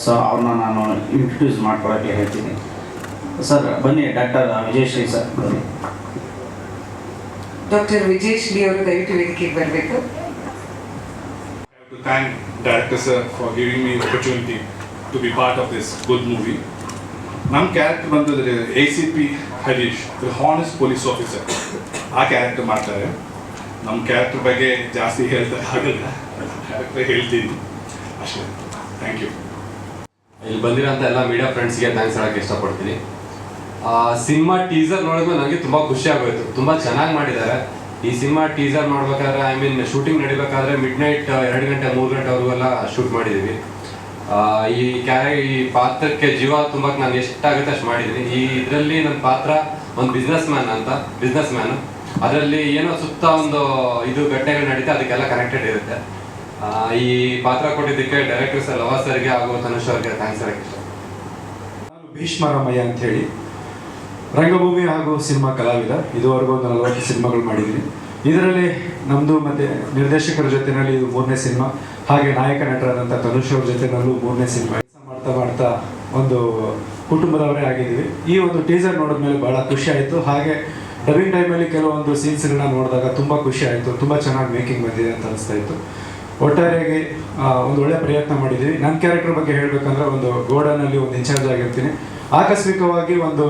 So ಅವ್ರನ್ನ ನಾನು introduce ಮಾಡ್ಕೊಳ್ಳೋಕ್ಕೆ ಹೇಳ್ತೀನಿ. ಸರ್ ಬನ್ನಿ, ಡಾಕ್ಟರ್ ವಿಜಯಶ್ರೀ ಸರ್ ಬನ್ನಿ. ಡಾಕ್ಟರ್ ವಿಜಯಶ್ರೀ ಅವರು ದಯವಿಟ್ಟು ವೇದಿಕೆಗೆ ಬರಬೇಕು. To thank director sir for giving me opportunity to be part of this good movie. ನಮ್ಮ ಕ್ಯಾರೆಕ್ಟರ್ ಬಂದಿದ್ರೆ ACP Harish, honest police officer ಆ ಕ್ಯಾರೆಕ್ಟರ್ ಮಾಡ್ತಾರೆ. ನಮ್ಮ ಕ್ಯಾರೆಕ್ಟರ್ ಬಗ್ಗೆ ಜಾಸ್ತಿ ಹೇಳ್ತಾ ಆಗಲ್ಲ, ಕ್ಯಾರೆಕ್ಟರ್ ಹೇಳ್ತೀನಿ ಅಷ್ಟೇ. Thank you. ಇಲ್ಲಿ ಬಂದಿರೋಂಥ ಎಲ್ಲ ಮೀಡಿಯಾ ಫ್ರೆಂಡ್ಸ್ಗೆ ಥ್ಯಾಂಕ್ಸ್ ಹೇಳೋಕ್ಕೆ ಇಷ್ಟಪಡ್ತೀನಿ. ಸಿನಿಮಾ ಟೀಸರ್ ನೋಡಿದ್ಮೇಲೆ ನನಗೆ ತುಂಬ ಖುಷಿ ಆಗೋಯ್ತು. ತುಂಬ ಚೆನ್ನಾಗಿ ಮಾಡಿದ್ದಾರೆ. ಈ ಸಿನಿಮಾ ಟೀಸರ್ ಮಾಡ್ಬೇಕಾದ್ರೆ ಶೂಟಿಂಗ್ ನಡಿಬೇಕಾದ್ರೆ ಮಿಡ್ನೈಟ್ 2 ಗಂಟೆ 3 ಗಂಟೆವರೆಗೆಲ್ಲ ಶೂಟ್ ಮಾಡಿದ್ದೀವಿ. ಈ ಪಾತ್ರಕ್ಕೆ ಜೀವ ತುಂಬಕ್ಕೆ ನಾನು ಎಷ್ಟಾಗುತ್ತೆ ಅಷ್ಟು ಮಾಡಿದ್ದೀನಿ. ಇದರಲ್ಲಿ ನನ್ನ ಪಾತ್ರ ಒಂದು ಬಿಸ್ನೆಸ್ ಮ್ಯಾನು. ಅದರಲ್ಲಿ ಏನೋ ಸುತ್ತ ಒಂದು ಇದು ಘಟನೆಗಳು ನಡೀತಾ, ಅದಕ್ಕೆಲ್ಲ ಕನೆಕ್ಟೆಡ್ ಇರುತ್ತೆ. ಈ ಪಾತ್ರ ಕೊಟ್ಟಿದ್ದಕ್ಕೆ ಡೈರೆಕ್ಟರ್ ಸರ್ ಲವ ಸರ್ಗೆ ಹಾಗೂ ತನುಷ್ ಅವ್ರಿಗೆ ಥ್ಯಾಂಕ್ಸ್ ಹೇಳಕ್ಕೆ ಇಷ್ಟ. ನಾನು ಭೀಷ್ಮರಾಮಯ್ಯ ಅಂತ ಹೇಳಿ ರಂಗಭೂಮಿ ಹಾಗೂ ಸಿನಿಮಾ ಕಲಾವಿದ. ಇದುವರೆಗೂ ಒಂದು 40 ಸಿನಿಮಾಗಳು ಮಾಡಿದ್ದೀನಿ. ಇದರಲ್ಲಿ ನಮ್ಮದು ಮತ್ತು ನಿರ್ದೇಶಕರ ಜೊತೆಯಲ್ಲಿ ಇದು 3ನೇ ಸಿನಿಮಾ, ಹಾಗೆ ನಾಯಕ ನಟರಾದಂಥ ತನುಷ್ ಅವ್ರ ಜೊತೆನಲ್ಲೂ 3ನೇ ಸಿನಿಮಾ. ಮಾಡ್ತಾ ಒಂದು ಕುಟುಂಬದವರೇ ಆಗಿದ್ದೀವಿ. ಈ ಒಂದು ಟೀಸರ್ ನೋಡಿದ್ಮೇಲೆ ಭಾಳ ಖುಷಿ ಆಯಿತು. ಹಾಗೆ ಡಬ್ಬಿಂಗ್ ಟೈಮಲ್ಲಿ ಕೆಲವೊಂದು ಸೀನ್ಸ್ಗಳನ್ನ ನೋಡಿದಾಗ ತುಂಬ ಖುಷಿ ಆಯಿತು. ತುಂಬ ಚೆನ್ನಾಗಿ ಮೇಕಿಂಗ್ ಬಂದಿದೆ ಅಂತ ಅನಿಸ್ತಾ ಇತ್ತು. ಒಟ್ಟಾರೆಯಾಗಿ ಒಂದು ಒಳ್ಳೆಯ ಪ್ರಯತ್ನ ಮಾಡಿದ್ದೀವಿ. ನನ್ನ ಕ್ಯಾರೆಕ್ಟರ್ ಬಗ್ಗೆ ಹೇಳಬೇಕಂದ್ರೆ ಒಂದು ಗೋಡನಲ್ಲಿ ಒಂದು ಇನ್ಚಾರ್ಜ್ ಆಗಿರ್ತೀನಿ. ಆಕಸ್ಮಿಕವಾಗಿ ಒಂದು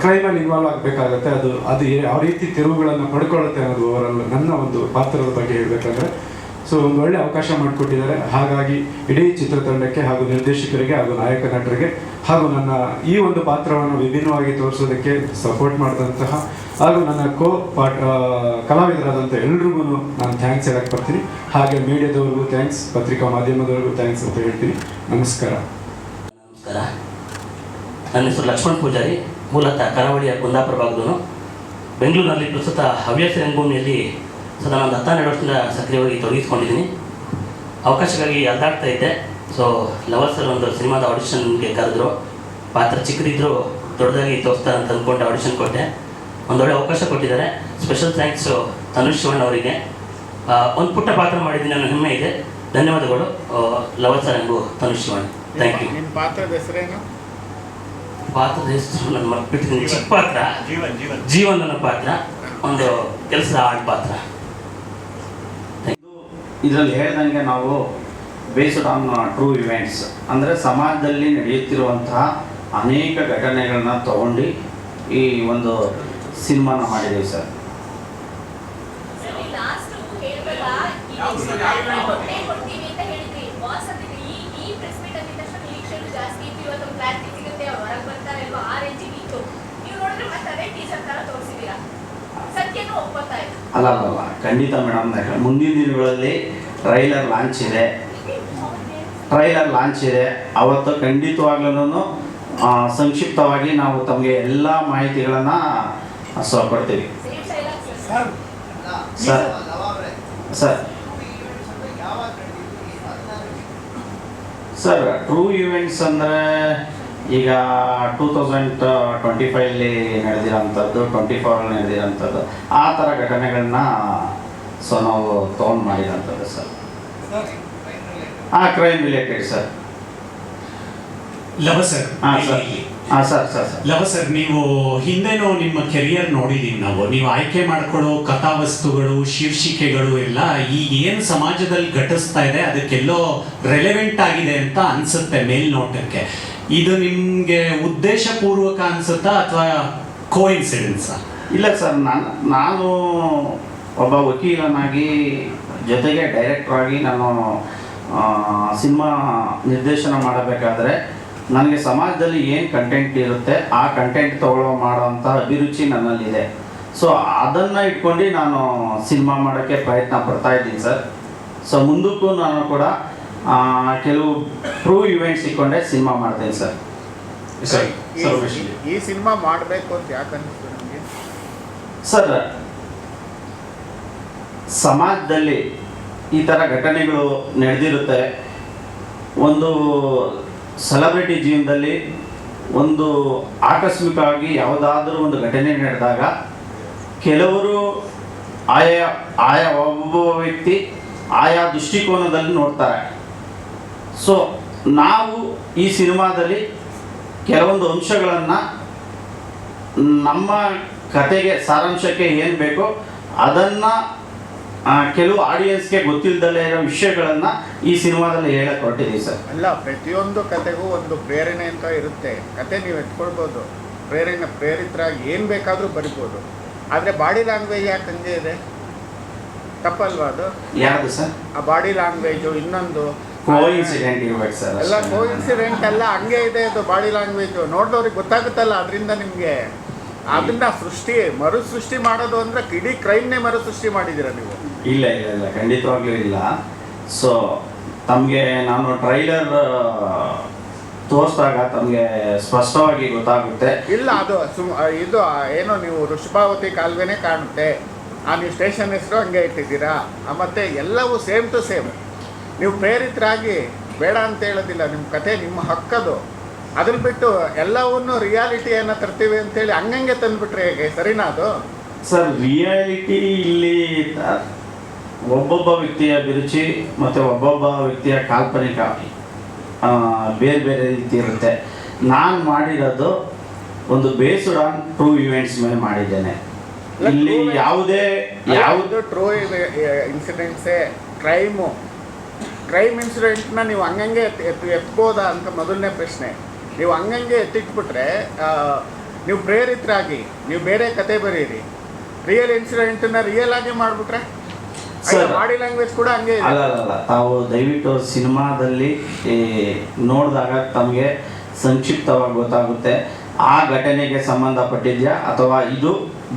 ಕ್ರೈಮಲ್ಲಿ ಇನ್ವಾಲ್ವ್ ಆಗಬೇಕಾಗತ್ತೆ. ಅದು ಯಾವ ರೀತಿ ತಿರುವುಗಳನ್ನು ಪಡ್ಕೊಳ್ಳುತ್ತೆ ಅನ್ನೋದು ಓವರಾಲ್ ನನ್ನ ಒಂದು ಪಾತ್ರದ ಬಗ್ಗೆ ಹೇಳಬೇಕಂದ್ರೆ. ಸೊ ಒಂದು ಒಳ್ಳೆ ಅವಕಾಶ ಮಾಡಿಕೊಟ್ಟಿದ್ದಾರೆ. ಹಾಗಾಗಿ ಇಡೀ ಚಿತ್ರತಂಡಕ್ಕೆ ಹಾಗೂ ನಿರ್ದೇಶಕರಿಗೆ ಹಾಗೂ ನಾಯಕ ನಟರಿಗೆ ಹಾಗೂ ನನ್ನ ಈ ಒಂದು ಪಾತ್ರವನ್ನು ವಿಭಿನ್ನವಾಗಿ ತೋರಿಸೋದಕ್ಕೆ ಸಪೋರ್ಟ್ ಮಾಡಿದಂತಹ ಹಾಗೂ ನನ್ನ ಕಲಾವಿದರಾದಂಥ ಎಲ್ರಿಗೂ ನಾನು ಥ್ಯಾಂಕ್ಸ್ ಹೇಳಕ್ಕೆ ಬರ್ತೀನಿ. ಹಾಗೆ ಮೀಡಿಯಾದವ್ರಿಗೂ ಥ್ಯಾಂಕ್ಸ್, ಪತ್ರಿಕಾ ಮಾಧ್ಯಮದವ್ರಿಗೂ ಥ್ಯಾಂಕ್ಸ್ ಅಂತ ಹೇಳ್ತೀನಿ. ನಮಸ್ಕಾರ. ನನ್ನ ಹೆಸರು ಲಕ್ಷ್ಮಣ್ ಪೂಜಾರಿ, ಮೂಲತಃ ಕರಾವಳಿಯ ಕುಂದಾಪುರ ಭಾಗದವನು. ಬೆಂಗಳೂರಿನಲ್ಲಿ ಪ್ರಸ್ತುತ ಹವ್ಯಾಸ ರಂಗಭೂಮಿಯಲ್ಲಿ ಸದಾ ಒಂದು 12 ವರ್ಷದಿಂದ ಸಕ್ರಿಯವಾಗಿ ತೊಡಗಿಸ್ಕೊಂಡಿದ್ದೀನಿ. ಅವಕಾಶಕ್ಕಾಗಿ ಅಲ್ದಾಡ್ತಾ ಇದ್ದೆ. ಸೊ ಲವರ್ ಸರ್ ಒಂದು ಸಿನಿಮಾದ ಆಡಿಷನ್ಗೆ ಕರೆದ್ರು. ಪಾತ್ರ ಚಿಕ್ಕದಿದ್ದರೂ ದೊಡ್ಡದಾಗಿ ತೋರಿಸ್ತಾರೆ ಅಂತ ಅಂದ್ಕೊಂಡು ಆಡಿಷನ್ ಕೊಟ್ಟೆ. ಒಂದೊಳ್ಳೆ ಅವಕಾಶ ಕೊಟ್ಟಿದ್ದಾರೆ. ಸ್ಪೆಷಲ್ ಥ್ಯಾಂಕ್ಸು ತನುಷ್ ಶಿವಣ್ಣ ಅವರಿಗೆ. ಒಂದು ಪುಟ್ಟ ಪಾತ್ರ ಮಾಡಿದ್ದೀನಿ ಅನ್ನೋ ಹೆಮ್ಮೆ ಇದೆ. ಧನ್ಯವಾದಗಳು ಲವರ್ ಸರ್ ಹಾಗೂ ತನುಷ್ ಶಿವಣ್ಣ. Thank you. ನಿಮ್ಮ ಪಾತ್ರದ ಹೆಸರೇನು? ಪಾತ್ರದ ಹೆಸರು ನಾನು ಮರ್ಬಿಟ್ಟಿದ್ದೀನಿ. ಚಿಕ್ಕ ಪಾತ್ರ, ಜೀವನ್ ಅನ್ನೋ ಪಾತ್ರ, ಒಂದು ಕೆಲಸದ ಆರ್ಟ್ ಪಾತ್ರ. ಇದರಲ್ಲಿ ಹೇಳ್ದಂಗೆ ನಾವು ಬೇಸ್ಡ್ ಆನ್ ಟ್ರೂ ಇವೆಂಟ್ಸ್, ಅಂದರೆ ಸಮಾಜದಲ್ಲಿ ನಡೆಯುತ್ತಿರುವಂತಹ ಅನೇಕ ಘಟನೆಗಳನ್ನ ತಗೊಂಡು ಈ ಒಂದು ಸಿನಿಮಾನ ಮಾಡಿದ್ದೀವಿ ಸರ್. ಅಲ್ಲ ಖಂಡಿತ ಮೇಡಮ್. ಮುಂದಿನ ದಿನಗಳಲ್ಲಿ ಟ್ರೈಲರ್ ಲಾಂಚ್ ಇದೆ. ಅವತ್ತು ಖಂಡಿತವಾಗ್ಲೂ ಸಂಕ್ಷಿಪ್ತವಾಗಿ ನಾವು ತಮಗೆ ಎಲ್ಲ ಮಾಹಿತಿಗಳನ್ನು ಕೊಡ್ತೀವಿ ಸರ್. ಟ್ರೂ ಈವೆಂಟ್ಸ್ ಅಂದರೆ ಈಗ 2025 ನಡೆದಿರೋಂಥದ್ದು, 24 ನಡೆದಿರೋಂಥದ್ದು, ಆ ಥರ ಘಟನೆಗಳನ್ನ ನಾವು ತೊಗೊಂಡು ಮಾಡಿರೋಂಥದ್ದು sir. Crime related sir. Lava sir, Lava sir, ನೀವು ಹಿಂದೆನೂ ನಿಮ್ಮ ಕೆರಿಯರ್ ನೋಡಿದೀವಿ ನಾವು. ನೀವು ಆಯ್ಕೆ ಮಾಡ್ಕೊಳ್ಳೋ ಕಥಾವಸ್ತುಗಳು, ಶೀರ್ಷಿಕೆಗಳು ಎಲ್ಲ ಈಗ ಏನು ಸಮಾಜದಲ್ಲಿ ಘಟಿಸ್ತಾ ಇದೆ ಅದಕ್ಕೆಲ್ಲೋ ರೆಲೆವೆಂಟ್ ಆಗಿದೆ ಅಂತ ಅನ್ಸುತ್ತೆ ಮೇಲ್ನೋಟಕ್ಕೆ. ಇದು ನಿಮಗೆ ಉದ್ದೇಶಪೂರ್ವಕ ಅನ್ಸುತ್ತಾ ಅಥವಾ ಕೋಇನ್ಸಿಡೆನ್ಸಾ? ಇಲ್ಲ ಸರ್, ನಾನು ಒಬ್ಬ ವಕೀಲನಾಗಿ ಜೊತೆಗೆ ಡೈರೆಕ್ಟರ್ ಆಗಿ ನಾನು ಸಿನಿಮಾ ನಿರ್ದೇಶನ ಮಾಡಬೇಕಾದ್ರೆ ನನಗೆ ಸಮಾಜದಲ್ಲಿ ಏನು ಕಂಟೆಂಟ್ ಇರುತ್ತೆ ಆ ಕಂಟೆಂಟ್ ಮಾಡೋವಂಥ ಅಭಿರುಚಿ ನನ್ನಲ್ಲಿದೆ. ಸೊ ಅದನ್ನು ಇಟ್ಕೊಂಡು ನಾನು ಸಿನಿಮಾ ಮಾಡೋಕ್ಕೆ ಪ್ರಯತ್ನ ಪಡ್ತಾ ಇದ್ದೀನಿ ಸರ್. ಸೊ ಮುಂದಕ್ಕೂ ನಾನು ಕೂಡ ಕೆಲವು ಟ್ರೂ ಇವೆಂಟ್ಸ್ ಇಟ್ಕೊಂಡೆ ಸಿನಿಮಾ ಮಾಡ್ತೀನಿ ಸರ್. ಈ ಸಿನಿಮಾ ಮಾಡಬೇಕು ಅಂತ ಯಾಕೆ ಅನಿಸ್ತು ನಮಗೆ ಸರ್? ಸಮಾಜದಲ್ಲಿ ಈ ಥರ ಘಟನೆಗಳು ನಡೆದಿರುತ್ತೆ. ಒಂದು ಸೆಲೆಬ್ರಿಟಿ ಜೀವನದಲ್ಲಿ ಒಂದು ಆಕಸ್ಮಿಕವಾಗಿ ಯಾವುದಾದ್ರೂ ಒಂದು ಘಟನೆ ನಡೆದಾಗ ಕೆಲವರು ಆಯಾ ಒಬ್ಬ ವ್ಯಕ್ತಿ ಆಯಾ ದೃಷ್ಟಿಕೋನದಲ್ಲಿ ನೋಡ್ತಾರೆ. ಸೊ ನಾವು ಈ ಸಿನಿಮಾದಲ್ಲಿ ಕೆಲವೊಂದು ಅಂಶಗಳನ್ನು ನಮ್ಮ ಕತೆಗೆ ಸಾರಾಂಶಕ್ಕೆ ಏನು ಬೇಕೋ ಅದನ್ನು ಕೆಲವು ಆಡಿಯನ್ಸ್ಗೆ ಗೊತ್ತಿಲ್ಲದಲ್ಲೇ ಇರೋ ವಿಷಯಗಳನ್ನು ಈ ಸಿನಿಮಾದಲ್ಲಿ ಹೇಳಕ್ಕೆ ಹೊರಟಿದ್ದೀವಿ ಸರ್. ಅಲ್ಲ, ಪ್ರತಿಯೊಂದು ಕತೆಗೂ ಒಂದು ಪ್ರೇರಣೆ ಅಂತ ಇರುತ್ತೆ. ಕತೆ ನೀವು ಎತ್ಕೊಳ್ಬೋದು, ಪ್ರೇರಿತರಾಗಿ ಏನು ಬೇಕಾದರೂ ಬರಿಬೋದು. ಆದರೆ ಬಾಡಿ ಲ್ಯಾಂಗ್ವೇಜ್ ಯಾಕೆ ಹಂಗೆ ಇದೆ? ತಪ್ಪಲ್ವಾ ಅದು? ಯಾವುದು ಸರ್? ಆ ಬಾಡಿ ಲ್ಯಾಂಗ್ವೇಜು ಇನ್ನೊಂದು ಕೋಇನ್ಸಿಡೆಂಟ್ ಇರ್ಬೇಕು ಸರ್. ಎಲ್ಲ ಕೋಇನ್ಸಿಡೆಂಟ್ ಅಲ್ಲ, ಹಂಗೆ ಇದೆ ಅದು ಬಾಡಿ ಲ್ಯಾಂಗ್ವೇಜು. ನೋಡಿದವ್ರಿಗೆ ಗೊತ್ತಾಗುತ್ತಲ್ಲ, ಅದರಿಂದ ನಿಮಗೆ ಅದನ್ನ ಮರುಸೃಷ್ಟಿ ಮಾಡೋದು ಅಂದರೆ ಇಡೀ ಕ್ರೈಮ್ನೇ ಮರುಸೃಷ್ಟಿ ಮಾಡಿದ್ದೀರಾ ನೀವು. ಇಲ್ಲ ಇಲ್ಲ ಇಲ್ಲ, ಖಂಡಿತವಾಗ್ಲೂ ಇಲ್ಲ. ಸೊ ತಮಗೆ ನಾನು ಟ್ರೈಲರ್ ತೋರಿಸಿದಾಗ ತಮಗೆ ಸ್ಪಷ್ಟವಾಗಿ ಗೊತ್ತಾಗುತ್ತೆ. ಇಲ್ಲ, ಅದು ಇದು ಏನೋ ನೀವು ವೃಷಭಾವತಿ ಕಾಲುವೆನೇ ಕಾಣುತ್ತೆ. ನೀವು ಸ್ಟೇಷನ್ ಹೆಸರು ಹಂಗೆ ಇಟ್ಟಿದ್ದೀರಾ. ಮತ್ತು ಎಲ್ಲವೂ ಸೇಮ್ ಟು ಸೇಮ್. ನೀವು ಪ್ರೇರಿತರಾಗಿ ಬೇಡ ಅಂತ ಹೇಳೋದಿಲ್ಲ, ನಿಮ್ಮ ಕತೆ ನಿಮ್ಮ ಹಕ್ಕದು. ಅದನ್ನ ಬಿಟ್ಟು ಎಲ್ಲವನ್ನೂ ರಿಯಾಲಿಟಿಯನ್ನು ತರ್ತೀವಿ ಅಂತೇಳಿ ಹಂಗಂಗೆ ತಂದುಬಿಟ್ರೆ ಹೇಗೆ? ಸರಿನಾ ಅದು? ಸರ್, ರಿಯಾಲಿಟಿ ಇಲ್ಲಿ ಒಬ್ಬೊಬ್ಬ ವ್ಯಕ್ತಿಯ ಅಭಿರುಚಿ ಮತ್ತು ಒಬ್ಬೊಬ್ಬ ವ್ಯಕ್ತಿಯ ಕಾಲ್ಪನಿಕ ಬೇರೆ ಬೇರೆ ರೀತಿ ಇರುತ್ತೆ. ನಾನು ಮಾಡಿರೋದು ಒಂದು ಬೇಸ್ಡ್ ಆನ್ ಟ್ರೂ ಇವೆಂಟ್ಸ್ ಮೇಲೆ ಮಾಡಿದ್ದೇನೆ. ಇಲ್ಲಿ ಯಾವುದು ಟ್ರೂ ಇನ್ಸಿಡೆಂಟ್ಸೇ ಕ್ರೈಮ್ ಇನ್ಸಿಡೆಂಟ್ನ ನೀವು ಹಂಗಂಗೆ ಎತ್ಬೋದಾ ಅಂತ ಮೊದಲನೇ ಪ್ರಶ್ನೆ. ನೀವು ಹಂಗಂಗೆ ಎತ್ತಿಟ್ಬಿಟ್ರೆ ನೀವು ಪ್ರೇರಿತರಾಗಿ ನೀವು ಬೇರೆ ಕತೆ ಬರೀರಿ. ರಿಯಲ್ ಇನ್ಸಿಡೆಂಟನ್ನ ರಿಯಲ್ ಆಗಿ ಮಾಡಿಬಿಟ್ರೆ ಬಾಡಿ ಲ್ಯಾಂಗ್ವೇಜ್ ಕೂಡ ಹಂಗೆ ಇದೆ. ಅಲ್ಲ, ತಾವು ದಯವಿಟ್ಟು ಸಿನಿಮಾದಲ್ಲಿ ನೋಡಿದಾಗ ತಮಗೆ ಸಂಕ್ಷಿಪ್ತವಾಗಿ ಗೊತ್ತಾಗುತ್ತೆ ಆ ಘಟನೆಗೆ ಸಂಬಂಧಪಟ್ಟಿದೆಯಾ ಅಥವಾ ಇದು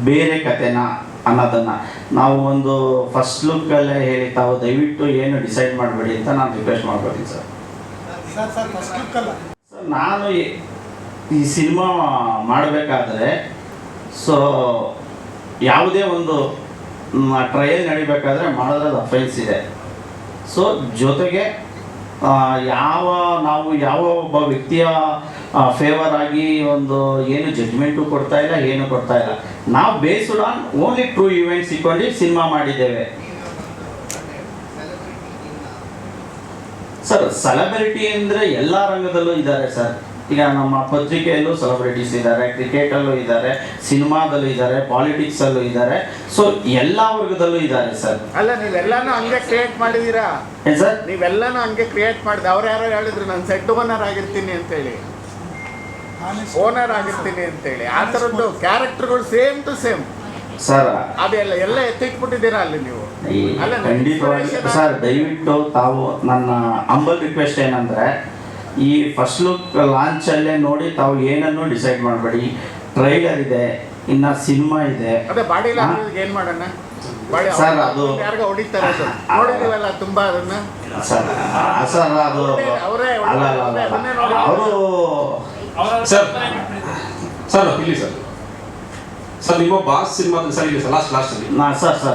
ಬೇರೆ ಕತೆನಾ ಅನ್ನೋದನ್ನು. ನಾವು ಒಂದು ಫಸ್ಟ್ ಲುಕ್ಕಲ್ಲೇ ಹೇಳಿ ತಾವು ದಯವಿಟ್ಟು ಏನು ಡಿಸೈಡ್ ಮಾಡಬೇಡಿ ಅಂತ ನಾನು ರಿಕ್ವೆಸ್ಟ್ ಮಾಡ್ಕೊತೀನಿ ಸರ್. ಸರ್, ನಾನು ಈ ಸಿನಿಮಾ ಮಾಡಬೇಕಾದ್ರೆ ಯಾವುದೇ ಒಂದು ಟ್ರಯಲ್ ನಡಿಬೇಕಾದ್ರೆ ಮಾಡೋದ್ರಲ್ಲಿ ಅಫೆನ್ಸ್ ಇದೆ. ಸೊ ಜೊತೆಗೆ ಯಾವ ಒಬ್ಬ ವ್ಯಕ್ತಿಯ ಫೇವರ್ ಆಗಿ ಒಂದು ಏನು ಜಡ್ಜ್ಮೆಂಟು ಕೊಡ್ತಾ ಇಲ್ಲ, ಏನು ಕೊಡ್ತಾ ಇಲ್ಲ. ನಾವು based on only true events ಇಟ್ಕೊಂಡು ಸಿನಿಮಾ ಮಾಡಿದ್ದೇವೆ ಸರ್. ಸೆಲೆಬ್ರಿಟಿ ಅಂದರೆ ಎಲ್ಲ ರಂಗದಲ್ಲೂ ಇದ್ದಾರೆ ಸರ್. ಈಗ ನಮ್ಮ ಪತ್ರಿಕೆಯಲ್ಲೂ ಸೆಲೆಬ್ರಿಟೀಸ್ ಇದ್ದಾರೆ, ಕ್ರಿಕೆಟಲ್ಲೂ ಇದ್ದಾರೆ, ಸಿನಿಮಾದಲ್ಲೂ ಇದ್ದಾರೆ, ಪಾಲಿಟಿಕ್ಸಲ್ಲೂ ಇದ್ದಾರೆ. ಸೊ ಎಲ್ಲ ವರ್ಗದಲ್ಲೂ ಇದ್ದಾರೆ ಸರ್. ಅಲ್ಲ, ನೀವೆಲ್ಲಾನು ಹಂಗೆ ಕ್ರಿಯೇಟ್ ಮಾಡಿದ್ದೀರಾ ಸರ್? ನೀವೆಲ್ಲಾನು ಹಂಗೆ ಕ್ರಿಯೇಟ್ ಮಾಡಿದ. ಅವ್ರು ಯಾರೋ ಹೇಳಿದ್ರು ನಾನು ಸೆಟ್ ಓನರ್ ಆಗಿರ್ತೀನಿ ಅಂತೇಳಿ, ಓನರ್ ಆಗಿರ್ತೀನಿ ಅಂತೇಳಿ. ಆ ಥರದ್ದು ಕ್ಯಾರೆಕ್ಟರ್ಗಳು ಸೇಮ್ ಟು ಸೇಮ್ ಸರ್. ಅದೆಲ್ಲ ಎಲ್ಲ ಎತ್ತಿಟ್ಬಿಟ್ಟಿದ್ದೀರಾ ಅಲ್ಲಿ ನೀವು. ಖಂಡಿತವಾಗಿ ಸರ್, ದಯವಿಟ್ಟು ತಾವು ನನ್ನ ಹಂಬಲ್ ರಿಕ್ವೆಸ್ಟ್ ಏನಂದರೆ ಈ ಫಸ್ಟ್ ಲುಕ್ ಲಾಂಚಲ್ಲೇ ನೋಡಿ ತಾವು ಏನನ್ನು ಡಿಸೈಡ್ ಮಾಡಬೇಡಿ. ಟ್ರೈಲರ್ ಇದೆ, ಇನ್ನು ಸಿನಿಮಾ ಇದೆ. ಅದೇ ಬಾಡಿ ಲ್ಯಾಂಗ್ವೇಜ್ ಏನು ಮಾಡೋಣ ಸರ್? ಅದು ಯಾರಿಗ ಹೊಡಿತಾರೆ, ನೋಡಿದೀವಲ್ಲ ತುಂಬ ಅದನ್ನ ಸರ್. ಅದು ಅವರು ಸರ್ ಇಲ್ಲಿ ಸರ್ ನಿಮ್ಮ ಬಾಸ್ ಸಿನಿಮಾದಲ್ಲಿ ಸರ್ ಇಲ್ಲಿ ಲಾಸ್ಟ್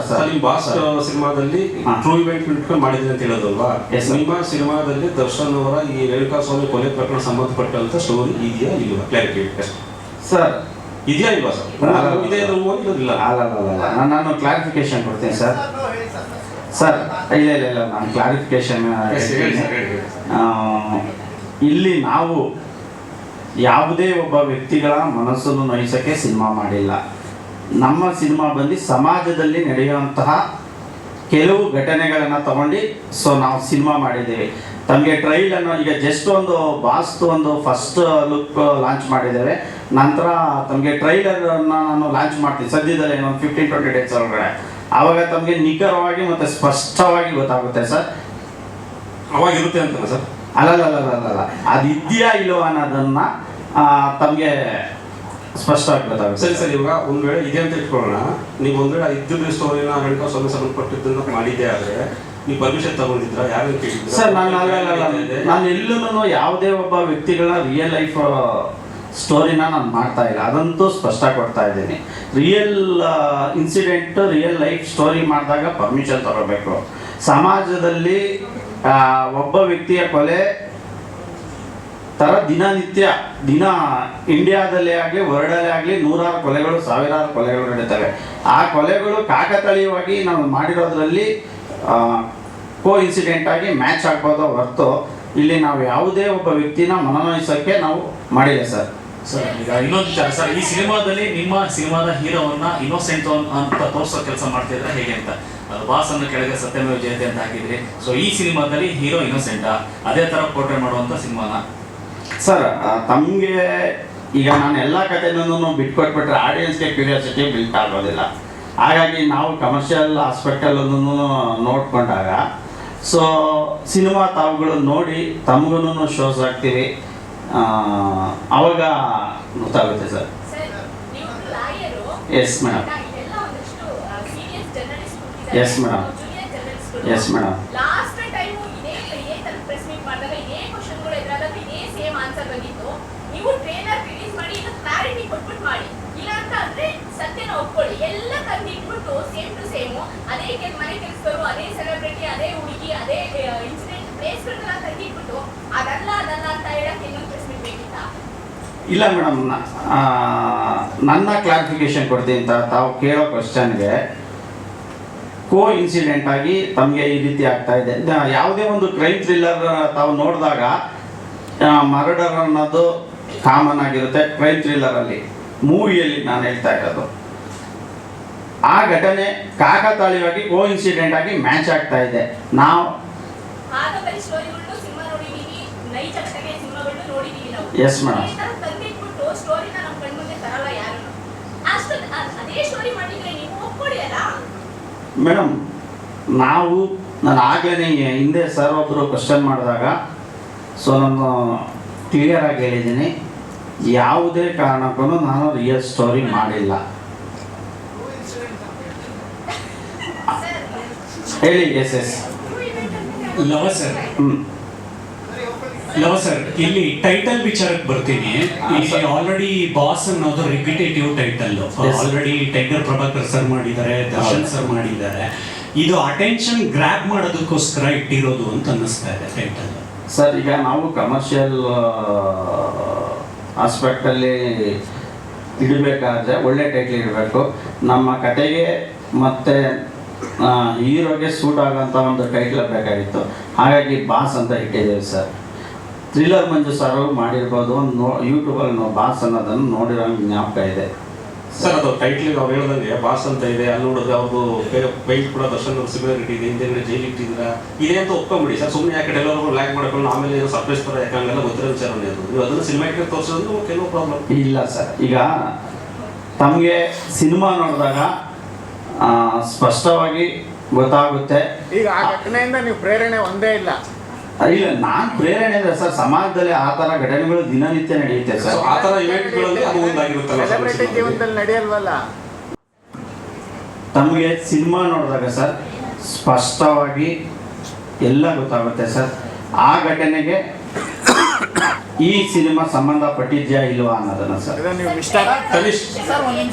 ಸರ್ ನಿಮ್ಮ ಬಾಸ್ ಸಿನಿಮಾದಲ್ಲಿ ಟ್ರೂ ಇವೆಂಟ್ ಇಟ್ಕೊಂಡು ಮಾಡಿದ್ದೀನಿ ಅಂತ ಹೇಳೋದಲ್ವಾ? ನಿಮ್ಮ ಸಿನಿಮಾದಲ್ಲಿ ದರ್ಶನ್ ಅವರ ಈ ರೇಣುಕಾ ಸ್ವಾಮಿ ಕೊಲೆ ಪ್ರಕರಣ ಸಂಬಂಧಪಟ್ಟಂತ ಸ್ಟೋರಿ ಇದೆಯಾ ಇಲ್ವಾ? Clarity sir. ಇದೆಯಾ ಇಲ್ವಾ ಸರ್? ಇಲ್ಲ ನಾನು ಕ್ಲಾರಿಫಿಕೇಶನ್ ಕೊಡ್ತೀನಿ ಸರ್. ಇಲ್ಲ ನಾನು ಕ್ಲಾರಿಫಿಕೇಶನ್ ಇಲ್ಲಿ ನಾವು ಯಾವುದೇ ಒಬ್ಬ ವ್ಯಕ್ತಿಗಳ ಮನಸ್ಸನ್ನು ನೋಯಿಸೋಕ್ಕೆ ಸಿನಿಮಾ ಮಾಡಿಲ್ಲ. ನಮ್ಮ ಸಿನಿಮಾ ಬಂದು ಸಮಾಜದಲ್ಲಿ ನಡೆಯುವಂತಹ ಕೆಲವು ಘಟನೆಗಳನ್ನು ತಗೊಂಡು ನಾವು ಸಿನಿಮಾ ಮಾಡಿದ್ದೀವಿ. ತಮಗೆ ಟ್ರೈಲನ್ನು ಈಗ ಜಸ್ಟ್ ಒಂದು ಬಾಸ್ತು ಒಂದು ಫಸ್ಟ್ ಲುಕ್ ಲಾಂಚ್ ಮಾಡಿದ್ದೇವೆ. ನಂತರ ತಮಗೆ ಟ್ರೈಲರನ್ನು ನಾನು ಲಾಂಚ್ ಮಾಡ್ತೀನಿ ಸದ್ಯದಲ್ಲೇ, ಒಂದು 15-20 ಡೇಸ್ ಒಳಗಡೆ. ಆವಾಗ ತಮಗೆ ನಿಖರವಾಗಿ ಮತ್ತು ಸ್ಪಷ್ಟವಾಗಿ ಗೊತ್ತಾಗುತ್ತೆ ಸರ್. ಅವಾಗ ಇರುತ್ತೆ ಅಂತ ಸರ್? ಅಲ್ಲ, ಅದು ಇದೆಯಾ ಇಲ್ವಾ ಅನ್ನೋದನ್ನು ತಮಗೆ ಸ್ಪಷ್ಟವಾಗಿ ಗೊತ್ತಾಗುತ್ತೆ. ಸರಿ, ಇವಾಗ ಒಂದು ವೇಳೆ ಇದೆ ಅಂತ ಇಟ್ಕೊಳ್ಳೋಣ. ನೀವು ಒಂದು ವೇಳೆ ಇದ್ದ ಸ್ಟೋರಿನ ರೇಣುಕಾ ಸ್ವಾಮಿ ಸಂಬಂಧಪಟ್ಟಿದ್ದನ್ನು ಮಾಡಿದ್ದೆ ಆದರೆ ನೀವು ಪರ್ಮಿಷನ್ ತಗೊಂಡಿದ್ರ? ಯಾರು ಕೇಳಿದ್ರು ಸರ್? ನಾನು ಎಲ್ಲೂ ಯಾವುದೇ ಒಬ್ಬ ವ್ಯಕ್ತಿಗಳ ರಿಯಲ್ ಲೈಫ್ ಸ್ಟೋರಿನ ನಾನು ಮಾಡ್ತಾ ಇಲ್ಲ, ಅದಂತೂ ಸ್ಪಷ್ಟ ಕೊಡ್ತಾ ಇದ್ದೀನಿ. Real incident, real life story ಮಾಡಿದಾಗ ಪರ್ಮಿಷನ್ ತಗೋಬೇಕು. ಸಮಾಜದಲ್ಲಿ ಒಬ್ಬ ವ್ಯಕ್ತಿಯ ಕೊಲೆ ಥರ ದಿನ ಇಂಡಿಯಾದಲ್ಲೇ ಆಗಲಿ ವರ್ಲ್ಡಲ್ಲೇ ಆಗಲಿ ನೂರಾರು ಕೊಲೆಗಳು, ಸಾವಿರಾರು ಕೊಲೆಗಳು ನಡೀತವೆ. ಆ ಕೊಲೆಗಳು ಕಾಕತಾಳೀಯವಾಗಿ ನಾವು ಮಾಡಿರೋದ್ರಲ್ಲಿ ಕೋ ಇನ್ಸಿಡೆಂಟ್ ಆಗಿ ಮ್ಯಾಚ್ ಆಗ್ಬೋದೋ ಹೊರತು ಇಲ್ಲಿ ನಾವು ಯಾವುದೇ ಒಬ್ಬ ವ್ಯಕ್ತಿನ ಮನನೊಯಿಸೋಕ್ಕೆ ನಾವು ಮಾಡಿಲ್ಲ ಸರ್. ಸರ್ ಈಗ ಇನ್ನೊಂದು ವಿಚಾರ ಸರ್, ಈ ಸಿನಿಮಾದಲ್ಲಿ ನಿಮ್ಮ ಸಿನಿಮಾದ ಹೀರೋವನ್ನ ಇನ್ನೋಸೆಂಟ್ ಅಂತ ತೋರಿಸೋ ಕೆಲಸ ಮಾಡ್ತಿದ್ರೆ ಹೇಗೆ ಅಂತ, ಅದು ಬಾಸ್ ಅನ್ನು ಕೆಳಗೆ ಸತ್ಯಮೇವ ಜಯತೆ ಅಂತ ಹಾಕಿದ್ರಿ. ಸೊ ಈ ಸಿನಿಮಾದಲ್ಲಿ ಹೀರೋ ಇನ್ನೋಸೆಂಟಾ, ಅದೇ ತರ ಪೋರ್ಟ್ರೇ ಮಾಡುವಂತ ಸಿನಿಮಾನ? ಸರ್ ತಮಗೆ ಈಗ ನಾನು ಎಲ್ಲ ಕಥೆನೂ ಬಿಟ್ಕೊಟ್ಬಿಟ್ರೆ ಆಡಿಯನ್ಸ್ಗೆ ಕ್ಯೂರಿಯಾಸಿಟಿ ಬಿಲ್ಟ್ ಆಗೋದಿಲ್ಲ. ಹಾಗಾಗಿ ನಾವು ಕಮರ್ಷಿಯಲ್ ಆಸ್ಪೆಕ್ಟಲ್ಲೂ ನೋಡ್ಕೊಂಡಾಗ ಸೊ ಸಿನಿಮಾ ತಾವುಗಳು ನೋಡಿ ತಮಗೂ ಶೋಸ್ ಆಗ್ತೀವಿ, ಅವಾಗ ಗೊತ್ತಾಗುತ್ತೆ sir. Yes madam, yes madam, yes madam. ಒಪ್ಕೊಳ್ಳಿ ಎಲ್ಲ ತಂದಿಟ್ಬಿಟ್ಟು ಸೇಮ್ ಟು ಸೇಮ್ ಅದೇ ಮನೆ ಕೆಲಸದವರು, ಅದೇ ಸೆಲೆಬ್ರಿಟಿ, ಅದೇ ಹುಡುಗಿ, ಅದೇ ಇನ್ಸಿಡೆಂಟ್ ಪ್ಲೇಸ್ಗಳನ್ನ ತಂದಿಟ್ಬಿಟ್ಟು ಅದಲ್ಲ ಅಂತ ಹೇಳಕ್ಕೆ ಇನ್ನೊಂದು ಪ್ರೆಸ್ ಮೀಟ್ ಬೇಕಿತ್ತ? ಇಲ್ಲ ಮೇಡಮ್, ನನ್ನ ಕ್ಲಾರಿಫಿಕೇಶನ್ ಕೊಡ್ತೀನಿ ಅಂತ ತಾವು ಕೇಳೋ ಕ್ವಶನ್ಗೆ ಕೋ ಇನ್ಸಿಡೆಂಟ್ ಆಗಿ ತಮಗೆ ಈ ರೀತಿ ಆಗ್ತಾ ಇದೆ. ಯಾವುದೇ ಒಂದು ಕ್ರೈಮ್ ಥ್ರಿಲ್ಲರ್ ತಾವು ನೋಡಿದಾಗ ಮರ್ಡರ್ ಅನ್ನೋದು ಕಾಮನ್ ಆಗಿರುತ್ತೆ ಕ್ರೈಮ್ ಥ್ರಿಲ್ಲರಲ್ಲಿ. ಮೂವಿಯಲ್ಲಿ ನಾನು ಹೇಳ್ತಾ ಇರೋದು ಆ ಘಟನೆ ಕಾಕತಾಳೀಯವಾಗಿ ಕೋ ಇನ್ಸಿಡೆಂಟ್ ಆಗಿ ಮ್ಯಾಚ್ ಆಗ್ತಾ ಇದೆ. ನಾವು ಎಸ್ ಮೇಡಮ್, ಮೇಡಮ್ ನಾನು ಆಗಲೇ ಹಿಂದೆ ಸರ್ ಒಬ್ಬರು ಕ್ವಶನ್ ಮಾಡಿದಾಗ ಸೊ ನಾನು ಕ್ಲಿಯರ್ ಆಗಿ ಹೇಳಿದ್ದೀನಿ, ಯಾವುದೇ ಕಾರಣಕ್ಕೂ ನಾನು ರಿಯಲ್ ಸ್ಟೋರಿ ಮಾಡಿಲ್ಲ. ಹೇಳಿ. Yes yes Lava sir, Lava sir, ಇಲ್ಲಿ ಟೈಟಲ್ ವಿಚಾರಕ್ಕೆ ಬರ್ತೀನಿ. ಇಲ್ಲಿ ಆಲ್ರೆಡಿ ಬಾಸ್ ಅನ್ನೋದು repetitive title. Already tiger Prabhakar sir ಮಾಡಿದ್ದಾರೆ, ದರ್ಶನ್ ಸರ್ ಮಾಡಿದ್ದಾರೆ. ಇದು ಅಟೆನ್ಷನ್ ಗ್ರ್ಯಾಬ್ ಮಾಡೋದಕ್ಕೋಸ್ಕರ ಇಟ್ಟಿರೋದು ಅಂತ ಅನ್ನಿಸ್ತಾ ಇದೆ ಟೈಟಲ್. ಸರ್ ಈಗ ನಾವು ಕಮರ್ಷಿಯಲ್ ಆಸ್ಪೆಕ್ಟಲ್ಲಿ ಇಡಬೇಕಾದ್ರೆ ಒಳ್ಳೆ ಟೈಟ್ಲ್ ಇಡಬೇಕು. ನಮ್ಮ ಕತೆಗೆ ಮತ್ತು ಹೀರೋಗೆ ಸೂಟ್ ಆಗೋಂಥ ಒಂದು ಟೈಟ್ಲ್ ಬೇಕಾಗಿತ್ತು. ಹಾಗಾಗಿ ಬಾಸ್ ಅಂತ ಇಟ್ಟಿದ್ದೇವೆ ಸರ್. ಥ್ರಿಲ್ಲರ್ ಮಂಜು ಸರ್ ಮಾಡಿರ್ಬೋದು, ಒಂದು ಯೂಟ್ಯೂಬಲ್ಲಿ ಬಾಸ್ ಅನ್ನೋದನ್ನು ನೋಡಿರೋ ಜ್ಞಾಪಕ ಇದೆ ಸರ್. ಅದು ಟೈಟ್ಲಿಗೆ ಅವ್ರು ಹೇಳ್ದಂಗೆ ಬಾಸ್ ಅಂತ ಇದೆ, ಅಲ್ಲಿ ನೋಡಿದ್ರೆ ಅವ್ರದ್ದು ಪೈಂಟ್ ಕೂಡ ದರ್ಶನ್ ಸಿಮಿಲರಿಟಿ ಇದೆ, ಹಿಂದೆ ಜೈಲಿ ಇಟ್ಟಿದ್ದೀರಾ ಇದೆ ಅಂತ ಒಪ್ಕೊಂಬಿಡಿ ಸರ್. ಸುಮ್ಮನೆ ಯಾಕೆ ಎಲ್ಲರೂ ಲ್ಯಾಕ್ ಮಾಡ್ಕೊಂಡು ಆಮೇಲೆ ಏನೋ ಸರ್ಪ್ರೈಸ್ ಥರ ಯಾಕಂಗೆಲ್ಲ ಗೊತ್ತಿರೋ ವಿಚಾರನೇ ಅದು. ನೀವು ಅದನ್ನು ಸಿನಿಮಾಟಿಕ್ ತೋರಿಸೋದು ಕೆಲವು ಪ್ರಾಬ್ಲಮ್ ಇಲ್ಲ ಸರ್. ಈಗ ತಮಗೆ ಸಿನಿಮಾ ನೋಡಿದಾಗ ಸ್ಪಷ್ಟವಾಗಿ ಗೊತ್ತಾಗುತ್ತೆ. ಈಗ ಆ ಘಟನೆಯಿಂದ ನೀವು ಪ್ರೇರಣೆ ಒಂದೇ ಇಲ್ಲ? ಇಲ್ಲ, ನಾನು ಪ್ರೇರಣೆ ಇದೆ ಸರ್. ಸಮಾಜದಲ್ಲಿ ಆ ಥರ ಘಟನೆಗಳು ದಿನನಿತ್ಯ ನಡೆಯುತ್ತೆ ಸರ್. ಆ ಥರ ಇವೆಂಟ್ಗಳಲ್ಲಿ ಅದು ಒಂದಾಗಿರುತ್ತಲ್ಲ, ಸೆಲೆಬ್ರಿಟಿ ಜೀವನದಲ್ಲಿ ನಡೆಯಲ್ವಲ್ಲ. ತಮಗೆ ಸಿನಿಮಾ ನೋಡಿದಾಗ ಸರ್ ಸ್ಪಷ್ಟವಾಗಿ ಎಲ್ಲ ಗೊತ್ತಾಗುತ್ತೆ ಸರ್. ಆ ಘಟನೆಗೆ ಈ ಸಿನಿಮಾ ಸಂಬಂಧಪಟ್ಟಿದ್ಯಾ ಇಲ್ವಾ ಅನ್ನೋದನ್ನ ಸರ್. ನೀವು ಮಿಸ್ಟರ್ ಕನಿಷ್ಠ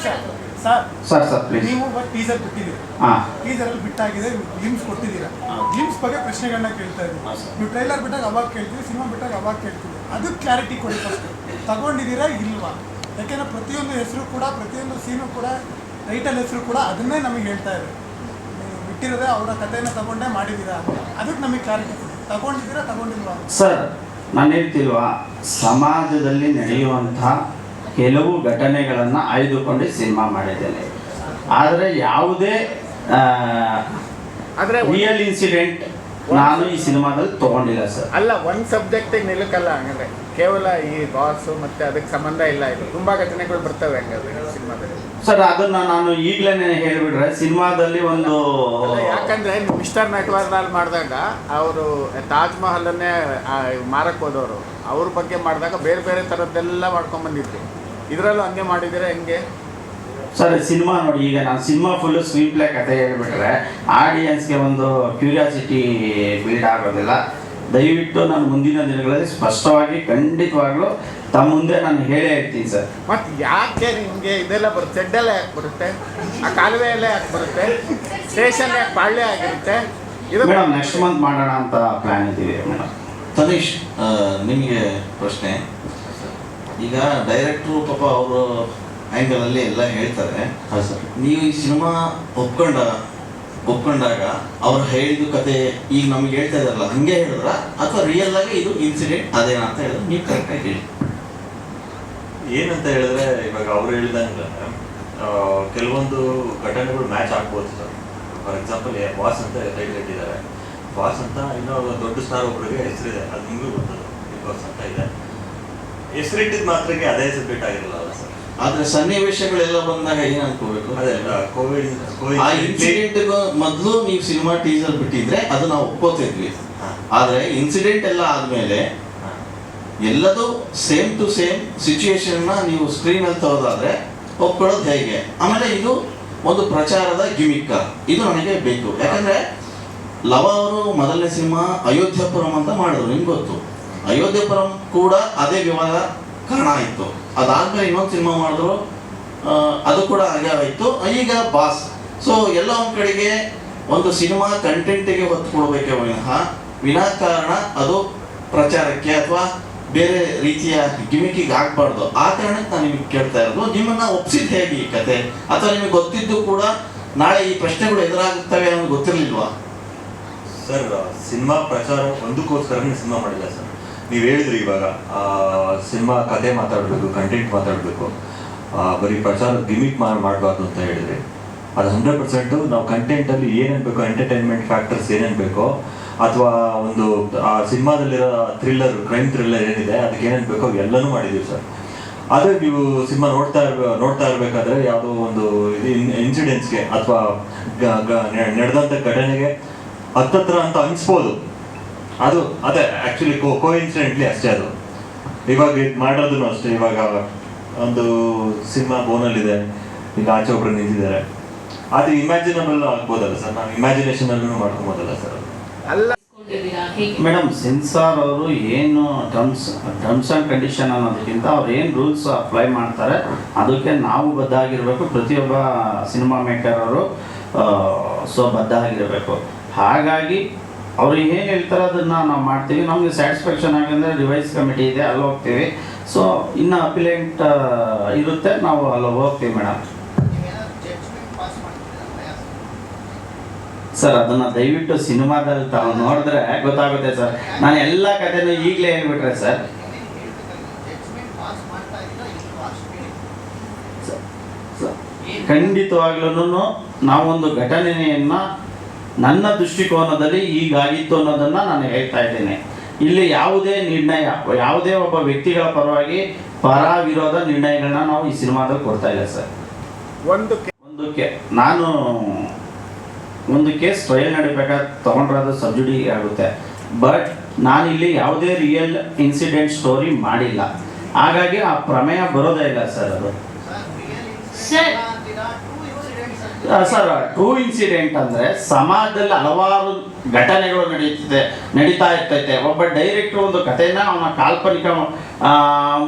ಸರ್ ಪ್ಲೀಸ್. ನೀವು ಟೀಸರ್ ಬಿಟ್ಟಿದ್ದೀರಿ, ಟೀಸರಲ್ಲಿ ಬಿಟ್ಟಾಗಿದೆ, ಗ್ಲಿಮ್ಸ್ ಕೊಟ್ಟಿದ್ದೀರಾ. ಗ್ಲಿಮ್ಸ್ ಬಗ್ಗೆ ಪ್ರಶ್ನೆಗಳನ್ನ ಕೇಳ್ತಾ ಇದ್ದೀವಿ. ನೀವು ಟ್ರೈಲರ್ ಬಿಟ್ಟಾಗ ಅವಾಗ ಕೇಳ್ತೀವಿ, ಸಿನಿಮಾ ಬಿಟ್ಟಾಗ ಅವಾಗ ಕೇಳ್ತೀವಿ. ಅದು ಕ್ಲಾರಿಟಿ ಕೊಡಿ ಫಸ್ಟ್. ತಗೊಂಡಿದ್ದೀರಾ ಇಲ್ವಾ? ಯಾಕೆಂದರೆ ಪ್ರತಿಯೊಂದು ಹೆಸರು ಕೂಡ, ಪ್ರತಿಯೊಂದು ಸೀನು ಕೂಡ, ಟೈಟಲ್ ಹೆಸರು ಕೂಡ ಅದನ್ನೇ ನಮಗೆ ಹೇಳ್ತಾ ಇದೆ. ನೀವು ಬಿಟ್ಟಿರೋದೇ ಅವರ ಕಥೆಯನ್ನು ತಗೊಂಡೇ ಮಾಡಿದ್ದೀರಾ, ಅದಕ್ಕೆ ನಮಗೆ ಕ್ಲಾರಿಟಿ ಕೊಡಿ. ತಗೊಂಡಿದ್ದೀರಾ ತಗೊಂಡಿಲ್ವಾ ಸರ್? ನಾನು ಹೇಳ್ತಿಲ್ವಾ, ಸಮಾಜದಲ್ಲಿ ನಡೆಯುವಂಥ ಕೆಲವು ಘಟನೆಗಳನ್ನು ಆಯ್ದುಕೊಂಡು ಸಿನಿಮಾ ಮಾಡಿದ್ದೇನೆ. ಆದರೆ ಯಾವುದೇ ರಿಯಲ್ ಇನ್ಸಿಡೆಂಟ್ ನಾನು ಈ ಸಿನಿಮಾದಲ್ಲಿ ತಗೊಂಡಿಲ್ಲ ಸರ್. ಅಲ್ಲ, ಒಂದು ಸಬ್ಜೆಕ್ಟಿಗೆ ನಿಲ್ಲಕ್ಕಲ್ಲ ಹಂಗಂದ್ರೆ. ಕೇವಲ ಈ ಬಾಸು ಮತ್ತು ಅದಕ್ಕೆ ಸಂಬಂಧ ಇಲ್ಲ. ಇದು ತುಂಬ ಘಟನೆಗಳು ಬರ್ತವೆ ಹಂಗಾದ್ರೆ ಸಿನಿಮಾದಲ್ಲಿ ಸರ್. ಅದನ್ನ ನಾನು ಈಗಲೇ ಹೇಳಿಬಿಟ್ರೆ ಸಿನಿಮಾದಲ್ಲಿ ಒಂದು, ಯಾಕಂದರೆ ಮಿಸ್ಟರ್ ನಟ್ವರ್ಲಾಲ್ ಮಾಡಿದಾಗ ಅವರು ತಾಜ್ ಮಹಲನ್ನೇ ಮಾರಕ್ಕೆ ಹೋದವರು, ಅವ್ರ ಬಗ್ಗೆ ಮಾಡಿದಾಗ ಬೇರೆ ಬೇರೆ ಥರದ್ದೆಲ್ಲ ಮಾಡ್ಕೊಂಬಂದಿದ್ರು. ಇದರಲ್ಲೂ ಹಂಗೆ ಮಾಡಿದರೆ ಹೆಂಗೆ ಸರ್? ಸಿನಿಮಾ ನೋಡಿ, ಈಗ ನಾನು ಸಿನಿಮಾ ಫುಲ್ಲು ಸ್ಕ್ರೀನ್ ಪ್ಲೇ ಕಥೆ ಹೇಳ್ಬಿಟ್ರೆ ಆಡಿಯನ್ಸ್ಗೆ ಒಂದು ಕ್ಯೂರಿಯಾಸಿಟಿ ಬಿಲ್ಡ್ ಆಗೋದಿಲ್ಲ. ದಯವಿಟ್ಟು ನಾನು ಮುಂದಿನ ದಿನಗಳಲ್ಲಿ ಸ್ಪಷ್ಟವಾಗಿ ಖಂಡಿತವಾಗ್ಲೂ ತಮ್ಮ ಮುಂದೆ ನಾನು ಹೇಳೇ ಇರ್ತೀನಿ ಸರ್. ಮತ್ತು ಯಾಕೆ ನಿಮಗೆ ಇದೆಲ್ಲ ಬರುತ್ತೆ? ಚೆಡ್ಡೆಲ್ಲ ಯಾಕೆ ಬರುತ್ತೆ? ಆ ಕಾಲುವೆ ಎಲ್ಲ ಯಾಕೆ ಬರುತ್ತೆ? ಸ್ಟೇಷನ್ ಯಾಕೆ ಪಾಳ್ಯ ಆಗಿರುತ್ತೆ? ಇದು ಮೇಡಮ್ ನೆಕ್ಸ್ಟ್ ಮಂತ್ ಮಾಡೋಣ ಅಂತ ಪ್ಲ್ಯಾನ್ ಇದ್ದೀವಿ ಮೇಡಮ್. ತನೀಶ್, ನಿಮಗೆ ಪ್ರಶ್ನೆ. ಈಗ ಡೈರೆಕ್ಟ್ರು ಪಾಪ ಅವರು ಆ್ಯಂಗಲಲ್ಲಿ ಎಲ್ಲ ಹೇಳ್ತಾರೆ. ಹಾಂ ಸರ್. ನೀವು ಈ ಸಿನಿಮಾ ಒಪ್ಕೊಂಡ ಒಪ್ಕೊಂಡಾಗ ಅವ್ರು ಹೇಳಿದ ಕತೆ ಈಗ ನಮ್ಗೆ ಹೇಳ್ತಾ ಇದಾರಲ್ಲ ಹಂಗೆ ಹೇಳಿದ್ರ ಅಥವಾ ರಿಯಲ್ ಆಗಿ ಇದು ಇನ್ಸಿಡೆಂಟ್ ಅದೇನಾ ಅಂತ ಹೇಳಿದ್ರೆ ನೀವು ಕರೆಕ್ಟಾಗಿ ಹೇಳಿ. ಏನಂತ ಹೇಳಿದ್ರೆ ಇವಾಗ ಅವ್ರು ಹೇಳಿದಂಗೆ ಕೆಲವೊಂದು ಘಟನೆಗಳು ಮ್ಯಾಚ್ ಆಗ್ಬೋದು ಸರ್. ಫಾರ್ ಎಕ್ಸಾಂಪಲ್ ಬಾಸ್ ಅಂತ ಟೈಟಲ್ ಇಟ್ಟಿದ್ದಾರೆ. ಬಾಸ್ ಅಂತ ಇನ್ನೂ ದೊಡ್ಡ ಸ್ಟಾರ್ ಒಬ್ಬರಿಗೆ ಹೆಸರಿದೆ, ಅದು ನಿಮಗೂ ಗೊತ್ತದು, ಬಿಗ್ ಬಾಸ್ ಅಂತ ಇದೆ. ಹೆಸರಿಟ್ಟಿದ ಮಾತ್ರಕ್ಕೆ ಅದೇ ಹೆಸರು ಬಿಟ್ಟಾಗಿರಲ್ಲ ಅಲ್ಲ ಸರ್. ಆದ್ರೆ ಸನ್ನಿವೇಶಗಳೆಲ್ಲ ಬಂದಾಗ ಏನ್ ಅನ್ಕೋಬೇಕು, ಅದೇ ಕೋವಿಡ್ ಆ ಇನ್ಸಿಡೆಂಟ್ ಮೊದಲು ನೀವು ಸಿನಿಮಾ ಟೀಸರ್ ಬಿಟ್ಟಿದ್ರೆ ಅದು ನಾವು ಒಪ್ಕೋತಿದ್ವಿ. ಆದ್ರೆ ಇನ್ಸಿಡೆಂಟ್ ಎಲ್ಲ ಆದ್ಮೇಲೆ ಎಲ್ಲದೂ ಸೇಮ್ ಟು ಸೇಮ್ ಸಿಚುಯೇಷನ್ ನೀವು ಸ್ಕ್ರೀನ್ ಅಲ್ಲಿ ತಗೋದಾದ್ರೆ ಒಪ್ಕೊಳ್ಳೋದು ಹೇಗೆ? ಆಮೇಲೆ ಇದು ಒಂದು ಪ್ರಚಾರದ ಗಿಮಿಕ್ಕ, ಇದು ನನಗೆ ಬೇಕು. ಯಾಕಂದ್ರೆ ಲವ ಅವರು ಮೊದಲನೇ ಸಿನಿಮಾ ಅಯೋಧ್ಯಪುರಂ ಅಂತ ಮಾಡಿದ್ರು, ನಿಮ್ಗೆ ಗೊತ್ತು. ಅಯೋಧ್ಯಪುರಂ ಕೂಡ ಅದೇ ವಿವಾದ ಕಾರಣ ಆಯಿತು. ಅದಾದ್ಮೇಲೆ ಇನ್ನೊಂದು ಸಿನಿಮಾ ಮಾಡಿದ್ರು, ಅದು ಕೂಡ ಹಾಗೆ ಆಯಿತು. ಈಗ ಬಾಸ್. ಸೊ ಎಲ್ಲ ಒಂದು ಕಡೆಗೆ ಒಂದು ಸಿನಿಮಾ ಕಂಟೆಂಟಿಗೆ ಒತ್ತು ಕೊಡಬೇಕೆ ವಿನಾಕಾರಣ ಅದು ಪ್ರಚಾರಕ್ಕೆ ಅಥವಾ ಬೇರೆ ರೀತಿಯ ಗಿಮಿಕಿಗೆ ಆಗ್ಬಾರ್ದು. ಆ ಕಾರಣಕ್ಕೆ ನಾನು ನಿಮಗೆ ಕೇಳ್ತಾ ಇರೋದು, ನಿಮ್ಮನ್ನ ಒಪ್ಸಿದ್ ಹೇಗೆ ಈ ಕತೆ? ಅಥವಾ ನಿಮಗೆ ಗೊತ್ತಿದ್ದು ಕೂಡ ನಾಳೆ ಈ ಪ್ರಶ್ನೆಗಳು ಎದುರಾಗುತ್ತವೆ ಅನ್ನೋದು ಗೊತ್ತಿರಲಿಲ್ವಾ? ಸರ್, ಸಿನಿಮಾ ಪ್ರಚಾರ ಒಂದಕ್ಕೋಸ್ಕರನೇ ಸಿನಿಮಾ ಮಾಡಿಲ್ಲ ಸರ್. ನೀವು ಹೇಳಿದ್ರಿ ಇವಾಗ ಸಿನಿಮಾ ಕತೆ ಮಾತಾಡಬೇಕು, ಕಂಟೆಂಟ್ ಮಾತಾಡಬೇಕು, ಬರೀ ಪ್ರಚಾರ ಗಿಮಿಕ್ ಮಾಡಬಾರ್ದು ಅಂತ ಹೇಳಿದ್ರಿ. ಅದು 100% ನಾವು ಕಂಟೆಂಟಲ್ಲಿ ಏನೇನು ಬೇಕೋ, ಎಂಟರ್ಟೈನ್ಮೆಂಟ್ ಫ್ಯಾಕ್ಟರ್ಸ್ ಏನೇನು ಬೇಕೋ, ಅಥವಾ ಒಂದು ಆ ಸಿನಿಮಾದಲ್ಲಿರೋ ಥ್ರಿಲ್ಲರ್, ಕ್ರೈಮ್ ಥ್ರಿಲ್ಲರ್ ಏನಿದೆ ಅದಕ್ಕೆ ಏನೇನು ಬೇಕೋ ಎಲ್ಲನೂ ಮಾಡಿದ್ದೀವಿ ಸರ್. ಅದೇ ನೀವು ಸಿನಿಮಾ ನೋಡ್ತಾ ಇರಬೇಕಾದ್ರೆ ಯಾವುದೋ ಒಂದು ಇನ್ಸಿಡೆಂಟ್ಸ್ಗೆ ಅಥವಾ ನಡೆದಂಥ ಘಟನೆಗೆ ಹತ್ತತ್ರ ಅಂತ ಅನಿಸ್ಬೋದು. ಅದೇ ಆ್ಯಕ್ಚುಲಿ ಕೋಇನ್ಸಿಡೆಂಟ್ಲಿ ಅಷ್ಟೇ. ಅದು ಇವಾಗ ಇದು ಮಾಡೋದನ್ನು ಅಷ್ಟೇ. ಇವಾಗ ಒಂದು ಸಿನಿಮಾ ಬೋನಲ್ಲಿದೆ, ಈಗ ಆಚೆ ಒಬ್ರು ನಿಂತಿದ್ದಾರೆ, ಅದು ಇಮ್ಯಾಜಿನಬಲ್ ಆಗ್ಬೋದಲ್ಲ ಸರ್? ನಾವು ಇಮ್ಯಾಜಿನೇಷನಲ್ಲೂ ಮಾಡ್ಕೊಬೋದಲ್ಲ ಸರ್? ಮೇಡಮ್, ಸೆನ್ಸಾರ್ ಅವರು ಏನು ಟರ್ಮ್ಸ್ ಆ್ಯಂಡ್ ಕಂಡೀಷನ್ ಅನ್ನೋದಕ್ಕಿಂತ ಅವ್ರು ಏನು ರೂಲ್ಸ್ ಅಪ್ಲೈ ಮಾಡ್ತಾರೆ ಅದಕ್ಕೆ ನಾವು ಬದ್ಧ ಆಗಿರಬೇಕು. ಪ್ರತಿಯೊಬ್ಬ ಸಿನಿಮಾ ಮೇಕರ್ ಅವರು ಬದ್ಧ ಆಗಿರಬೇಕು. ಹಾಗಾಗಿ ಅವರು ಏನು ಹೇಳ್ತಾರೆ ಅದನ್ನು ನಾವು ಮಾಡ್ತೀವಿ. ನಮಗೆ ಸ್ಯಾಟಿಸ್ಫ್ಯಾಕ್ಷನ್ ಆಗಂದರೆ ರಿವೈಸ್ ಕಮಿಟಿ ಇದೆ, ಅಲ್ಲಿ ಹೋಗ್ತೀವಿ. ಸೊ ಇನ್ನು ಅಪಿಲೆಂಟ್ ಇರುತ್ತೆ, ನಾವು ಅಲ್ಲಿ ಹೋಗ್ತೀವಿ ಮೇಡಮ್. ಸರ್, ಅದನ್ನು ದಯವಿಟ್ಟು ಸಿನಿಮಾದಲ್ಲಿ ತಾವು ನೋಡಿದ್ರೆ ಗೊತ್ತಾಗುತ್ತೆ ಸರ್. ನಾನು ಎಲ್ಲ ಕಥೆನೂ ಈಗಲೇ ಹೇಳ್ಬಿಟ್ರೆ ಸರ್, ಖಂಡಿತವಾಗ್ಲೂ ನಾವೊಂದು ಘಟನೆಯನ್ನು ನನ್ನ ದೃಷ್ಟಿಕೋನದಲ್ಲಿ ಹೀಗಾಗಿತ್ತು ಅನ್ನೋದನ್ನು ನಾನು ಹೇಳ್ತಾ ಇದ್ದೇನೆ. ಇಲ್ಲಿ ಯಾವುದೇ ನಿರ್ಣಯ, ಯಾವುದೇ ಒಬ್ಬ ವ್ಯಕ್ತಿಗಳ ಪರವಾಗಿ ಪರ ವಿರೋಧ ನಿರ್ಣಯಗಳನ್ನ ನಾವು ಈ ಸಿನಿಮಾದಲ್ಲಿ ಕೊಡ್ತಾ ಇಲ್ಲ ಸರ್. ನಾನು ಒಂದು ಕೇಸ್ ಟ್ರಯಲ್ ನಡಿಬೇಕಾದ್ರೆ ತೊಗೊಂಡ್ರೆ ಅದು ಸಬ್ಜುಡಿ ಆಗುತ್ತೆ. ಬಟ್ ನಾನಿಲ್ಲಿ ಯಾವುದೇ ರಿಯಲ್ ಇನ್ಸಿಡೆಂಟ್ ಸ್ಟೋರಿ ಮಾಡಿಲ್ಲ, ಹಾಗಾಗಿ ಆ ಪ್ರಮೇಯ ಬರೋದೇ ಇಲ್ಲ ಸರ್. ಅದು ಸರ್, ಟ್ರೂ ಇನ್ಸಿಡೆಂಟ್ ಅಂದರೆ ಸಮಾಜದಲ್ಲಿ ಹಲವಾರು ಘಟನೆಗಳು ನಡೀತಾ ಇರ್ತೈತೆ. ಒಬ್ಬ ಡೈರೆಕ್ಟ್ರು ಒಂದು ಕಥೆನ ಅವನ ಕಾಲ್ಪನಿಕ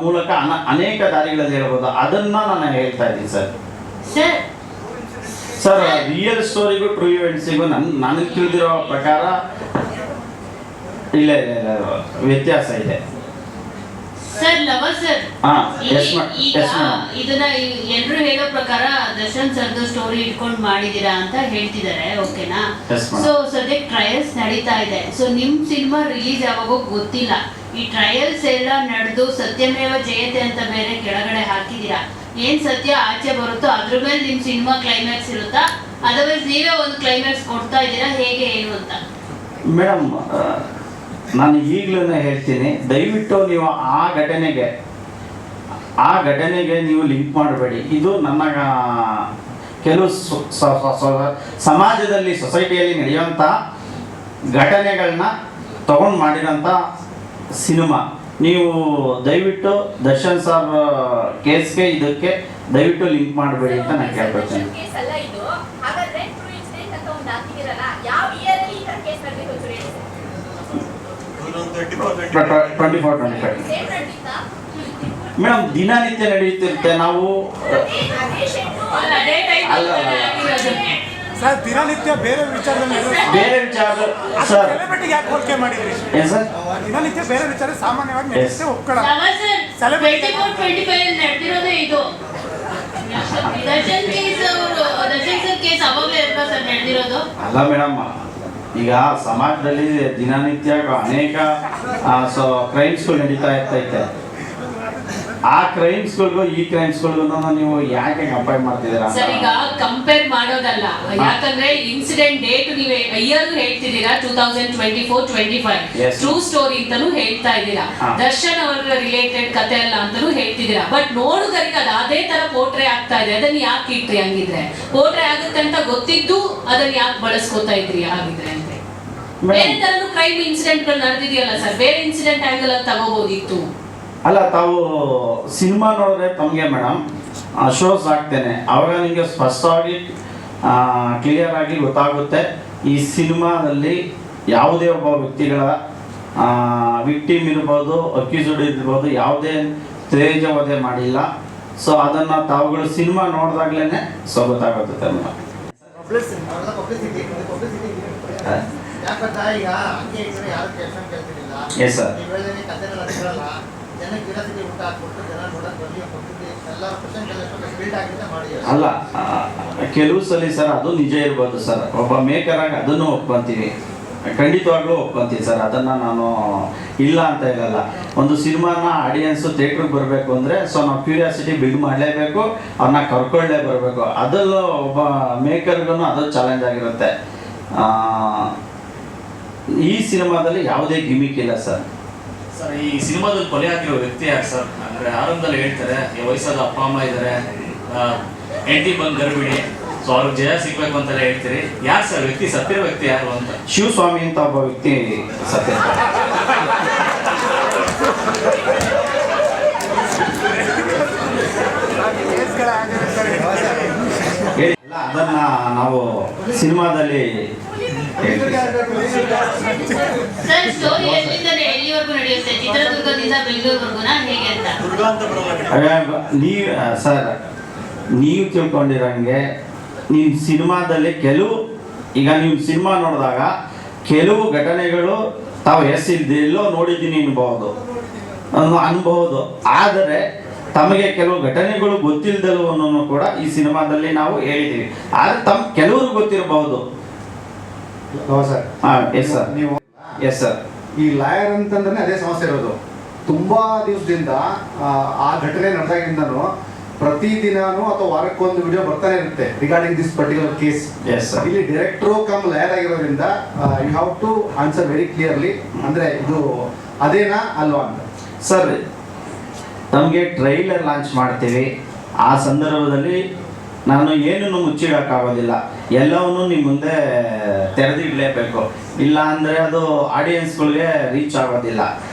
ಮೂಲಕ ಅನೇಕ ದಾರಿಗಳಲ್ಲಿ ಹೇಳ್ಬೋದು. ಅದನ್ನು ನಾನು ಹೇಳ್ತಾ ಇದ್ದೀನಿ ಸರ್. ಸರ್, ರಿಯಲ್ ಸ್ಟೋರಿಗೂ ಟ್ರೂ ಇವೆಂಟ್ಸಿಗೂ ನನಗೆ ತಿಳಿದಿರೋ ಪ್ರಕಾರ ಇಲ್ಲ ವ್ಯತ್ಯಾಸ ಇದೆ ಸರ್. ಲವ ಸರ್, ಈಗ ಇದನ್ನ ಎಲ್ರು ಹೇಳೋ ಪ್ರಕಾರ ದರ್ಶನ್ ಸರ್ದು ಸ್ಟೋರಿ ಇಟ್ಕೊಂಡು ಮಾಡಿದೀರಾ ಅಂತ ಹೇಳ್ತಿದ್ದಾರೆ, ಓಕೆನಾ? ಸೊ ಸದ್ಯಕ್ಕೆ ಟ್ರಯಲ್ಸ್ ನಡೀತಾ ಇದೆ. ಸೊ ನಿಮ್ ಸಿನಿಮಾ ರಿಲೀಸ್ ಯಾವಾಗೋ ಗೊತ್ತಿಲ್ಲ. ಈ ಟ್ರಯಲ್ಸ್ ಎಲ್ಲ ನಡೆದು ಸತ್ಯಮೇವ ಜಯತೆ ಅಂತ ಬೇರೆ ಕೆಳಗಡೆ ಹಾಕಿದೀರಾ. ಏನ್ ಸತ್ಯ ಆಚೆ ಬರುತ್ತೋ ಅದ್ರ ಮೇಲೆ ನಿಮ್ ಸಿನಿಮಾ ಕ್ಲೈಮ್ಯಾಕ್ಸ್ ಇರುತ್ತಾ, ಅದರ್ವೈಸ್ ನೀವೇ ಒಂದು ಕ್ಲೈಮ್ಯಾಕ್ಸ್ ಕೊಡ್ತಾ ಇದ್ದೀರಾ, ಹೇಗೆ ಏನು ಅಂತ? ಮೇಡಮ್, ನಾನು ಈಗಲೂ ಹೇಳ್ತೀನಿ, ದಯವಿಟ್ಟು ನೀವು ಆ ಘಟನೆಗೆ ನೀವು ಲಿಂಕ್ ಮಾಡಬೇಡಿ. ಇದು ನನ್ನ ಕೆಲವು ಸಮಾಜದಲ್ಲಿ, ಸೊಸೈಟಿಯಲ್ಲಿ ನಡೆಯುವಂಥ ಘಟನೆಗಳನ್ನ ತಗೊಂಡು ಮಾಡಿರೋಂಥ ಸಿನಿಮಾ. ನೀವು ದಯವಿಟ್ಟು ದರ್ಶನ್ ಸರ್ ಕೇಸ್ಗೆ ಇದಕ್ಕೆ ದಯವಿಟ್ಟು ಲಿಂಕ್ ಮಾಡಬೇಡಿ ಅಂತ ನಾನು ಕೇಳ್ಕೊಳ್ತೇನೆ. ಮೇಡಮ್, ದಿನನಿತ್ಯ ನಡೆಯುತ್ತಿರುತ್ತೆ. ನಾವು ಸರ್, ದಿನನಿತ್ಯ ಬೇರೆ ವಿಚಾರದಲ್ಲಿ ಸರ್, ಸೆಲೆಬ್ರಿಟಿಗೆ ಯಾಕೆ ಹೋಲಿಕೆ ಮಾಡಿದ್ರಿ? ದಿನನಿತ್ಯ ಬೇರೆ ವಿಚಾರ ಸಾಮಾನ್ಯವಾಗಿ ನಡೆಯುತ್ತೆ, ಒಪ್ಕೊಳ್ಳೋಣ. ನಡೆದಿರೋದೇ ಇದು. ದರ್ಶನ್ ಕೇಸ್ ಅವಾಗಲೇ ಸರ್ ನಡೆದಿರೋದು? ಅಲ್ಲ ಮೇಡಮ್, ಈಗ ಸಮಾಜದಲ್ಲಿ ದಿನನಿತ್ಯ ಅನೇಕ ಕ್ರೈಮ್ಸ್ಗಳು ನಡೀತಾ ಇರ್ತೈತೆ. ಆ ಕ್ರೈಮ್ಸ್ಗಳಿಗೂ ಈ ಕ್ರೈಮ್ಸ್ಗಳಿಗೂ ನೀವು ಯಾಕೆ ಕಂಪೇರ್ ಮಾಡ್ತಿದ್ದೀರಾ? ಸರ್ ಈಗ ಕಂಪೇರ್ ಮಾಡೋದಲ್ಲ, ಯಾಕಂದ್ರೆ ಇನ್ಸಿಡೆಂಟ್ ಡೇಟ್ ನೀವು ಇಯರ್ ಹೇಳ್ತಿದ್ದೀರಾ 2024-25 ಟ್ರೂ ಸ್ಟೋರಿ ಅಂತಾನು ಹೇಳ್ತಾ ಇದ್ದೀರಾ, ದರ್ಶನ್ ಅವರ ರಿಲೇಟೆಡ್ ಕತೆ ಅಲ್ಲ ಅಂತಾನು ಹೇಳ್ತಿದ್ದೀರಾ. ಬಟ್ ನೋಡುಗರಿಗೆ ಅದು ಅದೇ ತರ ಪೋರ್ಟ್ರೇ ಆಗ್ತಾ ಇದೆ. ಅದನ್ನ ಯಾಕೆ ಇಟ್ರಿ? ಹಂಗಿದ್ರೆ ಪೋರ್ಟ್ರೇ ಆಗುತ್ತೆ ಅಂತ ಗೊತ್ತಿದ್ದು ಅದನ್ನ ಯಾಕೆ ಬಳಸ್ಕೊತಾ ಇದ್ರಿ ಹಾಗಿದ್ರೆ ಅಂತ? ಬೇರೆ ತರನು ಕ್ರೈಮ್ ಇನ್ಸಿಡೆಂಟ್ ಗಳು ನಡೆದಿದೆಯಲ್ಲ ಸರ್, ಬೇರೆ ಇನ್ಸಿಡೆಂಟ್ ಆಂಗಲ್ ಅಲ್ಲಿ ತಗೋಬಹುದಿತ್ತು. ಅಲ್ಲ, ತಾವು ಸಿನಿಮಾ ನೋಡಿದ್ರೆ ತಮಗೆ ಮೇಡಮ್ ಶೋಸ್ ಆಗ್ತೇನೆ, ಆವಾಗ ನಿಮಗೆ ಸ್ಪಷ್ಟವಾಗಿ ಕ್ಲಿಯರ್ ಆಗಿ ಗೊತ್ತಾಗುತ್ತೆ ಈ ಸಿನಿಮಾದಲ್ಲಿ ಯಾವುದೇ ಒಬ್ಬ ವ್ಯಕ್ತಿಗಳ ವಿಕ್ಟಿಮ್ ಇರ್ಬೋದು, ಅಕ್ಯೂಸ್ಡ್ ಇರ್ಬೋದು, ಯಾವುದೇ ತೇಜವಧೆ ಮಾಡಿಲ್ಲ. ಸೊ ಅದನ್ನು ತಾವುಗಳು ಸಿನಿಮಾ ನೋಡಿದಾಗ್ಲೇ ಗೊತ್ತಾಗುತ್ತೆ ಮೇಡಮ್. Yes sir. ಅಲ್ಲ, ಕೆಲವು ಸಲ ಸರ್ ಅದು ನಿಜ ಇರ್ಬೋದು ಸರ್. ಒಬ್ಬ ಮೇಕರ್ ಆಗಿ ಅದನ್ನು ಒಪ್ಕೊಂತೀವಿ, ಖಂಡಿತವಾಗ್ಲೂ ಒಪ್ಕೊಂತೀವಿ ಸರ್. ಅದನ್ನು ನಾನು ಇಲ್ಲ ಅಂತ ಹೇಳಲ್ಲ. ಒಂದು ಸಿನಿಮಾನ ಆಡಿಯನ್ಸು ಥಿಯೇಟ್ರಿಗೆ ಬರಬೇಕು ಅಂದರೆ ನಾವು ಕ್ಯೂರಿಯಾಸಿಟಿ ಬಿಲ್ಡ್ ಮಾಡಲೇಬೇಕು, ಅವ್ರನ್ನ ಕರ್ಕೊಳ್ಳೇ ಬರಬೇಕು. ಅದರಲ್ಲೂ ಒಬ್ಬ ಮೇಕರ್ಗೂ ಅದು ಚಾಲೆಂಜ್ ಆಗಿರುತ್ತೆ. ಈ ಸಿನಿಮಾದಲ್ಲಿ ಯಾವುದೇ ಗಿಮಿಕ್ ಇಲ್ಲ ಸರ್. ಸರ್, ಈ ಸಿನಿಮಾದಲ್ಲಿ ಕೊಲೆ ಆಗಿರೋ ವ್ಯಕ್ತಿ ಯಾರು ಸರ್? ಅಂದ್ರೆ ಆರಂಭದಲ್ಲಿ ಹೇಳ್ತಾರೆ ವಯಸ್ಸಾದ ಅಪ್ಪ ಅಮ್ಮ ಇದ್ದಾರೆ, ಹೆಂಡತಿ ಬಂದು ಗರ್ಭಿಣಿ, ಸೊ ಅವ್ರಿಗೆ ಜಯ ಸಿಗ್ಬೇಕು ಅಂತೆಲ್ಲ ಹೇಳ್ತೀರಿ. ಯಾರು ಸರ್ ವ್ಯಕ್ತಿ, ಸತ್ತಿರೋ ವ್ಯಕ್ತಿ ಯಾರು ಅಂತ? ಶಿವಸ್ವಾಮಿ ಅಂತ ಒಬ್ಬ ವ್ಯಕ್ತಿ ಸತ್ಯ. ಅದನ್ನ ನಾವು ಸಿನಿಮಾದಲ್ಲಿ ಸರ್ ಸ್ಟೋರಿ ಎಲ್ಲಿಂದ ಎಲ್ಲಿವರೆಗೂ ನಡೆಯುತ್ತೆ? ಚಿತ್ರದುರ್ಗದಿಂದ ಬೆಂಗಳೂರುವರೆಗುನಾ ಹೇಗೆ ಅಂತ? ನೀವು ತಿಳ್ಕೊಂಡಿರಂಗೆ ನಿಮ್ಮ ಸಿನಿಮಾದಲ್ಲಿ ಈಗ ನೀವು ಸಿನಿಮಾ ನೋಡಿದಾಗ ಕೆಲವು ಘಟನೆಗಳು ತಾವು ಎಲ್ಲೋ ನೋಡಿದ್ದೀನಿ ಅನ್ಬಹುದು. ಆದರೆ ತಮಗೆ ಕೆಲವು ಘಟನೆಗಳು ಗೊತ್ತಿಲ್ಲದಲ್ಲವನ್ನು ಕೂಡ ಈ ಸಿನಿಮಾದಲ್ಲಿ ನಾವು ಹೇಳಿದ್ದೀವಿ. ಆದರೆ ಕೆಲವರು ಗೊತ್ತಿರಬಹುದು. Yes sir. ಈ ಲಾಯರ್ ಅಂತಂದ್ರೆ ಅದೇ ಸಮಸ್ಯೆ ಇರೋದು. ತುಂಬಾ ದಿವಸದಿಂದ ಆ ಘಟನೆ ನಡೆದಾಗಿಂದನು ಪ್ರತಿದಿನಾನು ಅಥವಾ ವಾರಕ್ಕೊಂದು ವಿಡಿಯೋ ಬರ್ತಾನೆ ಇರುತ್ತೆ ರಿಗಾರ್ಡಿಂಗ್ ದಿಸ್ ಪರ್ಟಿಕ್ಯುಲರ್ ಕೇಸ್. ಇಲ್ಲಿ ಡೈರೆಕ್ಟ್ರು ಕಮ್ ಲಾಯರ್ ಆಗಿರೋದ್ರಿಂದ you have to answer very clearly. ಅಂದ್ರೆ ಇದು ಅದೇನಾ ಅಲ್ವಾ ಅಂತ. ಸರ್, ನಮಗೆ ಟ್ರೈಲರ್ ಲಾಂಚ್ ಮಾಡ್ತೀವಿ. ಆ ಸಂದರ್ಭದಲ್ಲಿ ನಾನು ಏನನ್ನು ಮುಚ್ಚಿಡೋಕ್ಕಾಗೋದಿಲ್ಲ, ಎಲ್ಲವನ್ನೂ ನಿಮ್ಮ ಮುಂದೆ ತೆರೆದಿಡಲೇಬೇಕು. ಇಲ್ಲ ಅಂದರೆ ಅದು ಆಡಿಯನ್ಸ್ಗಳಿಗೆ ರೀಚ್ ಆಗೋದಿಲ್ಲ.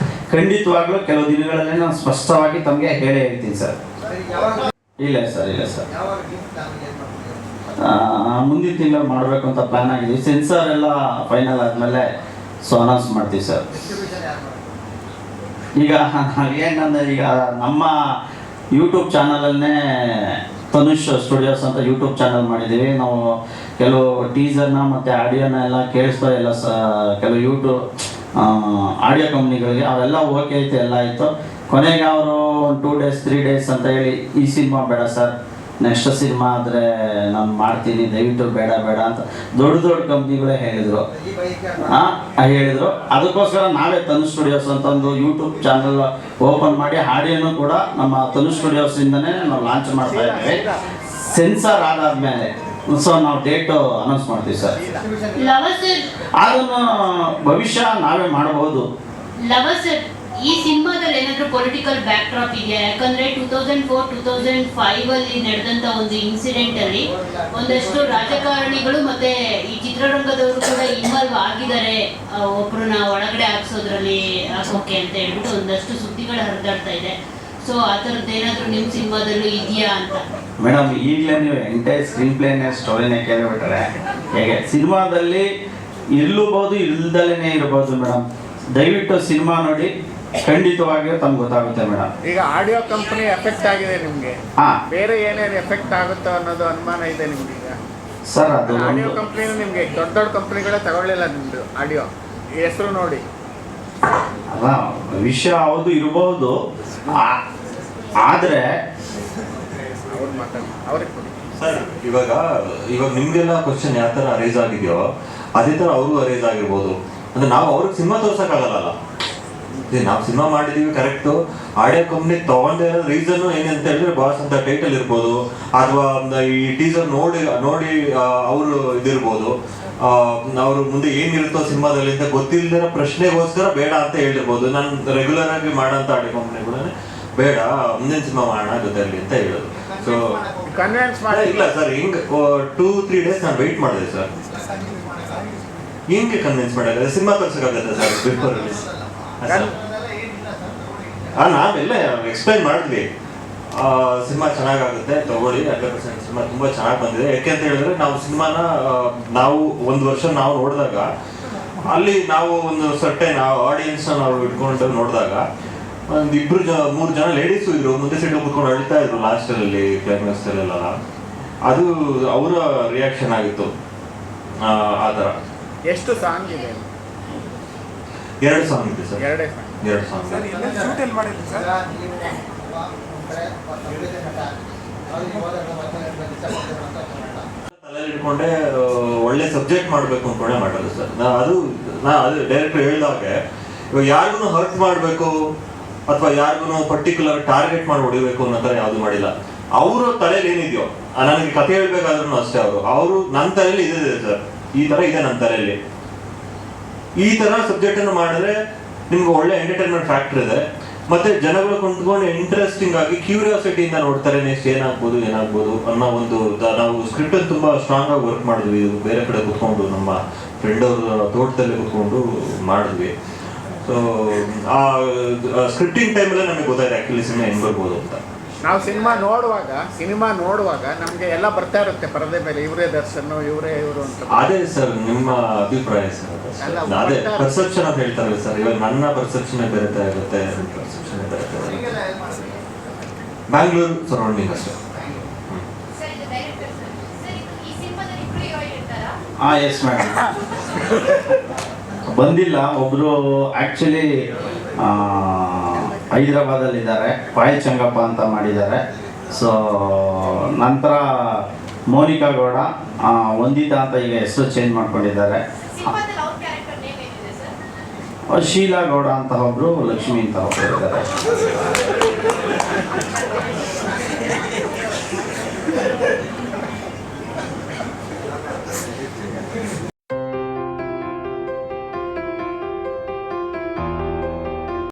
ಖಂಡಿತವಾಗ್ಲೂ ಕೆಲವು ದಿನಗಳಲ್ಲಿ ನಾನು ಸ್ಪಷ್ಟವಾಗಿ ತಮಗೆ ಹೇಳೇ ಹೇಳ್ತೀನಿ ಸರ್. ಇಲ್ಲ ಸರ್. ಮುಂದಿನ ತಿಂಗಳು ಮಾಡಬೇಕು ಅಂತ ಪ್ಲಾನ್ ಆಗಿದೆ. ಸೆನ್ಸಾರ್ ಎಲ್ಲ ಫೈನಲ್ ಆದಮೇಲೆ ಅನೌನ್ಸ್ ಮಾಡ್ತೀವಿ ಸರ್. ಈಗ ಏನಂದರೆ, ಈಗ ನಮ್ಮ ಯೂಟ್ಯೂಬ್ ಚಾನಲನ್ನೇ ತನುಷ್ ಸ್ಟುಡಿಯೋಸ್ ಅಂತ ಯೂಟ್ಯೂಬ್ ಚಾನಲ್ ಮಾಡಿದ್ದೀವಿ ನಾವು. ಕೆಲವು ಟೀಸರ್ನ ಮತ್ತು ಆಡಿಯೋನ ಎಲ್ಲ ಕೇಳಿಸ್ತಾ ಇಲ್ಲ ಕೆಲವು ಯೂಟ್ಯೂಬ್ ಆಡಿಯೋ ಕಂಪ್ನಿಗಳಿಗೆ. ಅವೆಲ್ಲ ಓಕೆ ಆಯಿತು, ಎಲ್ಲ ಆಯಿತು. ಕೊನೆಗೆ ಅವರು 2 days 3 days ಅಂತ ಹೇಳಿ ಈ ಸಿನಿಮಾ ಬೇಡ ಸರ್, ನೆಕ್ಸ್ಟ್ ಸಿನಿಮಾ ಆದರೆ ನಾನು ಮಾಡ್ತೀನಿ, ದಯವಿಟ್ಟು ಬೇಡ ಅಂತ ದೊಡ್ಡ ಕಂಪ್ನಿಗಳೇ ಹೇಳಿದರು. ಅದಕ್ಕೋಸ್ಕರ ನಾವೇ ತನುಷ್ ಸ್ಟುಡಿಯೋಸ್ ಅಂತ ಒಂದು ಯೂಟ್ಯೂಬ್ ಚಾನಲ್ ಓಪನ್ ಮಾಡಿ ಆಡಿಯೋನು ಕೂಡ ನಮ್ಮ ತನುಷ್ ಸ್ಟುಡಿಯೋಸಿಂದನೇ ನಾವು ಲಾಂಚ್ ಮಾಡ್ತಾ ಇದ್ದೀವಿ. ಸೆನ್ಸಾರ್ ಆದಾದ್ಮೇಲೆ ನಾವು ಡೇಟ್ ಅನೌನ್ಸ್ ಮಾಡ್ತೀವಿ ಸರ್. ಅದನ್ನು ಭವಿಷ್ಯ ನಾವೇ ಮಾಡಬಹುದು. ಈ ಸಿನಿಮಾದಲ್ಲಿ ಏನಾದ್ರೂ ಪೊಲಿಟಿಕಲ್ ಬ್ಯಾಕ್ ಡ್ರಾಪ್ ಇದೆಯಾ? ಯಾಕಂದ್ರೆ 2004-2005 ಅಲ್ಲಿ ನಡೆದಂತ ಒಂದು ಇನ್ಸಿಡೆಂಟ್ ಅಲ್ಲಿ ಒಂದಷ್ಟು ರಾಜಕಾರಣಿಗಳು ಮತ್ತೆ ಈ ಚಿತ್ರರಂಗದವರು ಕೂಡ ಇನ್ವಾಲ್ವ್ ಆಗಿದ್ದಾರೆ, ಒಬ್ರನ್ನ ಒಳಗಡೆ ಹಾಕೋಕೆ ಅಂತ ಹೇಳ್ಬಿಟ್ಟು ಒಂದಷ್ಟು ಸುದ್ದಿಗಳು ಹರಿದಾಡ್ತಾ ಇದೆ. ಸೊ ಆ ಥರದ್ದು ಏನಾದರೂ ನಿಮ್ಮ ಸಿನಿಮಾದಲ್ಲೂ ಇದೆಯಾ ಅಂತ? ಮೇಡಮ್, ಈಗಲೇ ನೀವು ಎಂಟೈರ್ ಸ್ಕ್ರೀನ್ ಪ್ಲೇನೇ ಸ್ಟೋರಿನೇ ಕೇಳಿಬಿಟ್ರೆ ಹೇಗೆ? ಸಿನಿಮಾದಲ್ಲಿ ಇರ್ಲೂಬಹುದು, ಇಲ್ದಲೇ ಇರ್ಬೋದು ಮೇಡಮ್. ದಯವಿಟ್ಟು ಸಿನಿಮಾ ನೋಡಿ, ಖಂಡಿತವಾಗಿಯೂ ತಮ್ಗೆ ಗೊತ್ತಾಗುತ್ತೆ ಮೇಡಮ್. ಈಗ ಆಡಿಯೋ ಕಂಪನಿ ಎಫೆಕ್ಟ್ ಆಗಿದೆ ನಿಮಗೆ, ಬೇರೆ ಏನೇನು ಎಫೆಕ್ಟ್ ಆಗುತ್ತೋ ಅನ್ನೋದು ಅನುಮಾನ ಇದೆ ನಿಮ್ಗೆ? ಈಗ ಸರ್, ಅದು ಆಡಿಯೋ ಕಂಪ್ನಿನೂ ನಿಮಗೆ ದೊಡ್ಡ ಕಂಪ್ನಿಗಳೇ ತಗೊಳ್ಳಿಲ್ಲ ನಿಮ್ಮದು ಆಡಿಯೋ ಹೆಸರು ನೋಡಿ. ಅಲ್ಲ, ವಿಷಯ ಹೌದು ಇರಬಹುದು, ಆದರೆ ಅವ್ರಿಗೆ ಕೊಡಿ ಸರ್ ಇವಾಗ ನಿಮ್ಗೆಲ್ಲ ಕ್ವಶನ್ ಯಾವ ಥರ ಅರೇಂಜ್ ಆಗಿದೆಯೋ ಅದೇ ಥರ ಅವ್ರಿಗೂ ಅರೇಂಜ್ ಆಗಿರ್ಬೋದು. ಅಂದ್ರೆ ನಾವು ಅವ್ರಿಗೆ ಸಿನಿಮಾ ತೋರ್ಸೋಕ್ಕಾಗಲ್ಲ. ನಾವು ಸಿನಿಮಾ ಮಾಡಿದೀವಿ ಕರೆಕ್ಟು, ಆಡಿಯೋ ಕಂಪ್ನಿ ತಗೊಂಡೇ ಇರೋ ರೀಸನ್ ಏನಂತ ಹೇಳಿದ್ರೆ ಬಾಸ್ ಅಂತ ಟೈಟಲ್ ಇರ್ಬೋದು, ಅಥವಾ ಈ ಟೀಸರ್ ನೋಡಿ ಅವರು ಇದಿರ್ಬೋದು, ಅವರು ಮುಂದೆ ಏನಿರುತ್ತೋ ಸಿನಿಮಾದಲ್ಲಿ ಅಂತ ಗೊತ್ತಿಲ್ಲದಿರೋ ಪ್ರಶ್ನೆಗೋಸ್ಕರ ಬೇಡ ಅಂತ ಹೇಳಿರ್ಬೋದು. ನಾನು ರೆಗ್ಯುಲರ್ ಆಗಿ ಮಾಡೋಂಥ ಆಡಿಯೋ ಕಂಪ್ನಿ ಕೂಡ ಬೇಡ ಮುಂದಿನ ಸಿನಿಮಾ ಮಾಡೋಣ ಜೊತೆಯಲ್ಲಿ ಅಂತ ಹೇಳೋದು. ಸೊ ಕನ್ವಿನ್ಸ್ ಮಾಡಿ ಇಲ್ಲ ಸರ್, ಹಿಂಗ್ 2-3 ಡೇಸ್ ನಾನು ವೆಯ್ಟ್ ಮಾಡಿದೆ ಸರ್. ಹಿಂಗೆ ಕನ್ವಿನ್ಸ್ ಮಾಡೋಕ್ಕಾಗತ್ತೆ, ಸಿನಿಮಾ ತೋರ್ಸೋಕ್ಕಾಗತ್ತೆ ಸರ್ ಬಿಫೋರ್ ರಿಲೀಸ್? ನಾವೆಲ್ಲ ಎಕ್ಸ್ಪ್ಲೈನ್ ಮಾಡಿದ್ವಿ, ಸಿನಿಮಾ ಚೆನ್ನಾಗಾಗುತ್ತೆ ತಗೊಳ್ಳಿ, 100% ಸಿನಿಮಾ ತುಂಬ ಚೆನ್ನಾಗಿ ಬಂದಿದೆ. ಯಾಕೆಂತ ಹೇಳಿದ್ರೆ ನಾವು ಸಿನಿಮಾನ ನಾವು 1 ವರ್ಷ ನಾವು ನೋಡಿದಾಗ ಅಲ್ಲಿ ನಾವು ಒಂದು ಸರ್ಟೈನ್ ಆಡಿಯನ್ಸ್ನ ನಾವು ಇಟ್ಕೊಂಡು ನೋಡಿದಾಗ ಒಂದು 2-3 ಜನ ಲೇಡೀಸು ಇದ್ರು, ಮುಂದೆ ಸೈಡ್ ಕೂತ್ಕೊಂಡು ಅಳ್ತಾ ಇದ್ರು ಲಾಸ್ಟಲ್ಲಿ ಕ್ಲೈಮ್ಯಾಕ್ಸ್ ಅಲ್ಲೆಲ್ಲ. ಅದು ಅವರ ರಿಯಾಕ್ಷನ್ ಆಗಿತ್ತು ಆ ಥರ. ಎಷ್ಟು ಸಾಂಗ್ ಇದೆ? 2 ಸಾಂಗ್ ಇದೆ ಸರ್. 2 ಸಾಂಗ್. ಶೂಟ್ ಎಲ್ಲಿ ಮಾಡಿದ್ರಿ ಸರ್? ತಲೆಯಲ್ಲಿ ಇಟ್ಕೊಂಡೆ ಒಳ್ಳೆ ಸಬ್ಜೆಕ್ಟ್ ಮಾಡಬೇಕು ಅಂದ್ಕೊಂಡೆ ಮಾಡೋದು ಸರ್. ಅದು ಡೈರೆಕ್ಟರ್ ಹೇಳಿದಾಗೆ ಇವಾಗ ಯಾರಿಗೂ ಹರ್ಟ್ ಮಾಡಬೇಕು ಅಥವಾ ಯಾರಿಗೂ ಪರ್ಟಿಕ್ಯುಲರ್ ಟಾರ್ಗೆಟ್ ಮಾಡಿ ಹೊಡಿಬೇಕು ಅನ್ನೋ ಥರ ಯಾವುದು ಮಾಡಿಲ್ಲ. ಅವರು ತಲೆಯಲ್ಲಿ ಏನಿದೆಯೋ, ನನಗೆ ಕಥೆ ಹೇಳ್ಬೇಕಾದ್ರೂ ಅಷ್ಟೇ, ಅವರು ನನ್ನ ತಲೆಯಲ್ಲಿ ಇದೆ ಸರ್, ಈ ಥರ ಇದೆ ನನ್ನ ತಲೆಯಲ್ಲಿ, ಈ ಥರ ಸಬ್ಜೆಕ್ಟನ್ನು ಮಾಡಿದ್ರೆ ನಿಮ್ಗೆ ಒಳ್ಳೆ ಎಂಟರ್ಟೈನ್ಮೆಂಟ್ ಫ್ಯಾಕ್ಟರ್ ಇದೆ. ಮತ್ತೆ ಜನಗಳು ಕುಂತ್ಕೊಂಡು ಇಂಟ್ರೆಸ್ಟಿಂಗ್ ಆಗಿ ಕ್ಯೂರಿಯಾಸಿಟಿಯಿಂದ ನೋಡ್ತಾರೆ ನೆಕ್ಸ್ಟ್ ಏನಾಗ್ಬೋದು ಅನ್ನೋ ಒಂದು. ನಾವು ಸ್ಕ್ರಿಪ್ಟ್ ತುಂಬಾ ಸ್ಟ್ರಾಂಗ್ ಆಗಿ ವರ್ಕ್ ಮಾಡಿದ್ವಿ, ಬೇರೆ ಕಡೆ ಕುತ್ಕೊಂಡು ನಮ್ಮ ಫ್ರೆಂಡ್ ಅವ್ರ ತೋಟದಲ್ಲಿ ಕುತ್ಕೊಂಡು ಮಾಡಿದ್ವಿ. ಸೊ ಆ ಸ್ಕ್ರಿಪ್ಟಿಂಗ್ ಟೈಮಲ್ಲೇ ನಮಗೆ ಗೊತ್ತಾಯ್ತು ಆ್ಯಕ್ಚುಲಿ ಸಿನಿಮಾ ಹೆಂಗೆ ಬರ್ಬೋದು ಅಂತ. ನಾವು ಸಿನಿಮಾ ನೋಡುವಾಗ ನಮಗೆ ಎಲ್ಲ ಬರ್ತಾ ಇರುತ್ತೆ ಪರದೆ ಮೇಲೆ, ಇವರೇ ದರ್ಶನ್, ಇವರು ಅಂತ. ಅದೇ ಸರ್ ನಿಮ್ಮ ಅಭಿಪ್ರಾಯ ಸರ್, ಅದೇ ಪರ್ಸೆಪ್ಷನ್ ಅಂತ ಹೇಳ್ತಾರೆ ಸರ್. ಇವಾಗ ನನ್ನ ಪರ್ಸೆಪ್ಷನ್ ಬೇರೆ ಇರುತ್ತೆ, ಪರ್ಸೆಪ್ಷನ್ ಬೇರೆ. ಬ್ಯಾಂಗ್ಳೂರು ಸರೌಂಡಿಂಗ್ ಅಷ್ಟೇ. ಎಸ್ ಮೇಡಮ್, ಬಂದಿಲ್ಲ ಒಬ್ಬರು. ಆ್ಯಕ್ಚುಲಿ ಹೈದರಾಬಾದಲ್ಲಿದ್ದಾರೆ, ಪಾಯಲ್ ಚಂಗಪ್ಪ ಅಂತ ಮಾಡಿದ್ದಾರೆ. ಸೊ ನಂತರ ಮೋನಿಕಾ ಗೌಡ, ವಂದಿತಾ ಅಂತ ಈಗ ಹೆಸರು ಚೇಂಜ್ ಮಾಡ್ಕೊಂಡಿದ್ದಾರೆ. ಶೀಲಾ ಗೌಡ ಅಂತ ಒಬ್ಬರು, ಲಕ್ಷ್ಮಿ ಅಂತ ಒಬ್ಬರು ಇದ್ದಾರೆ.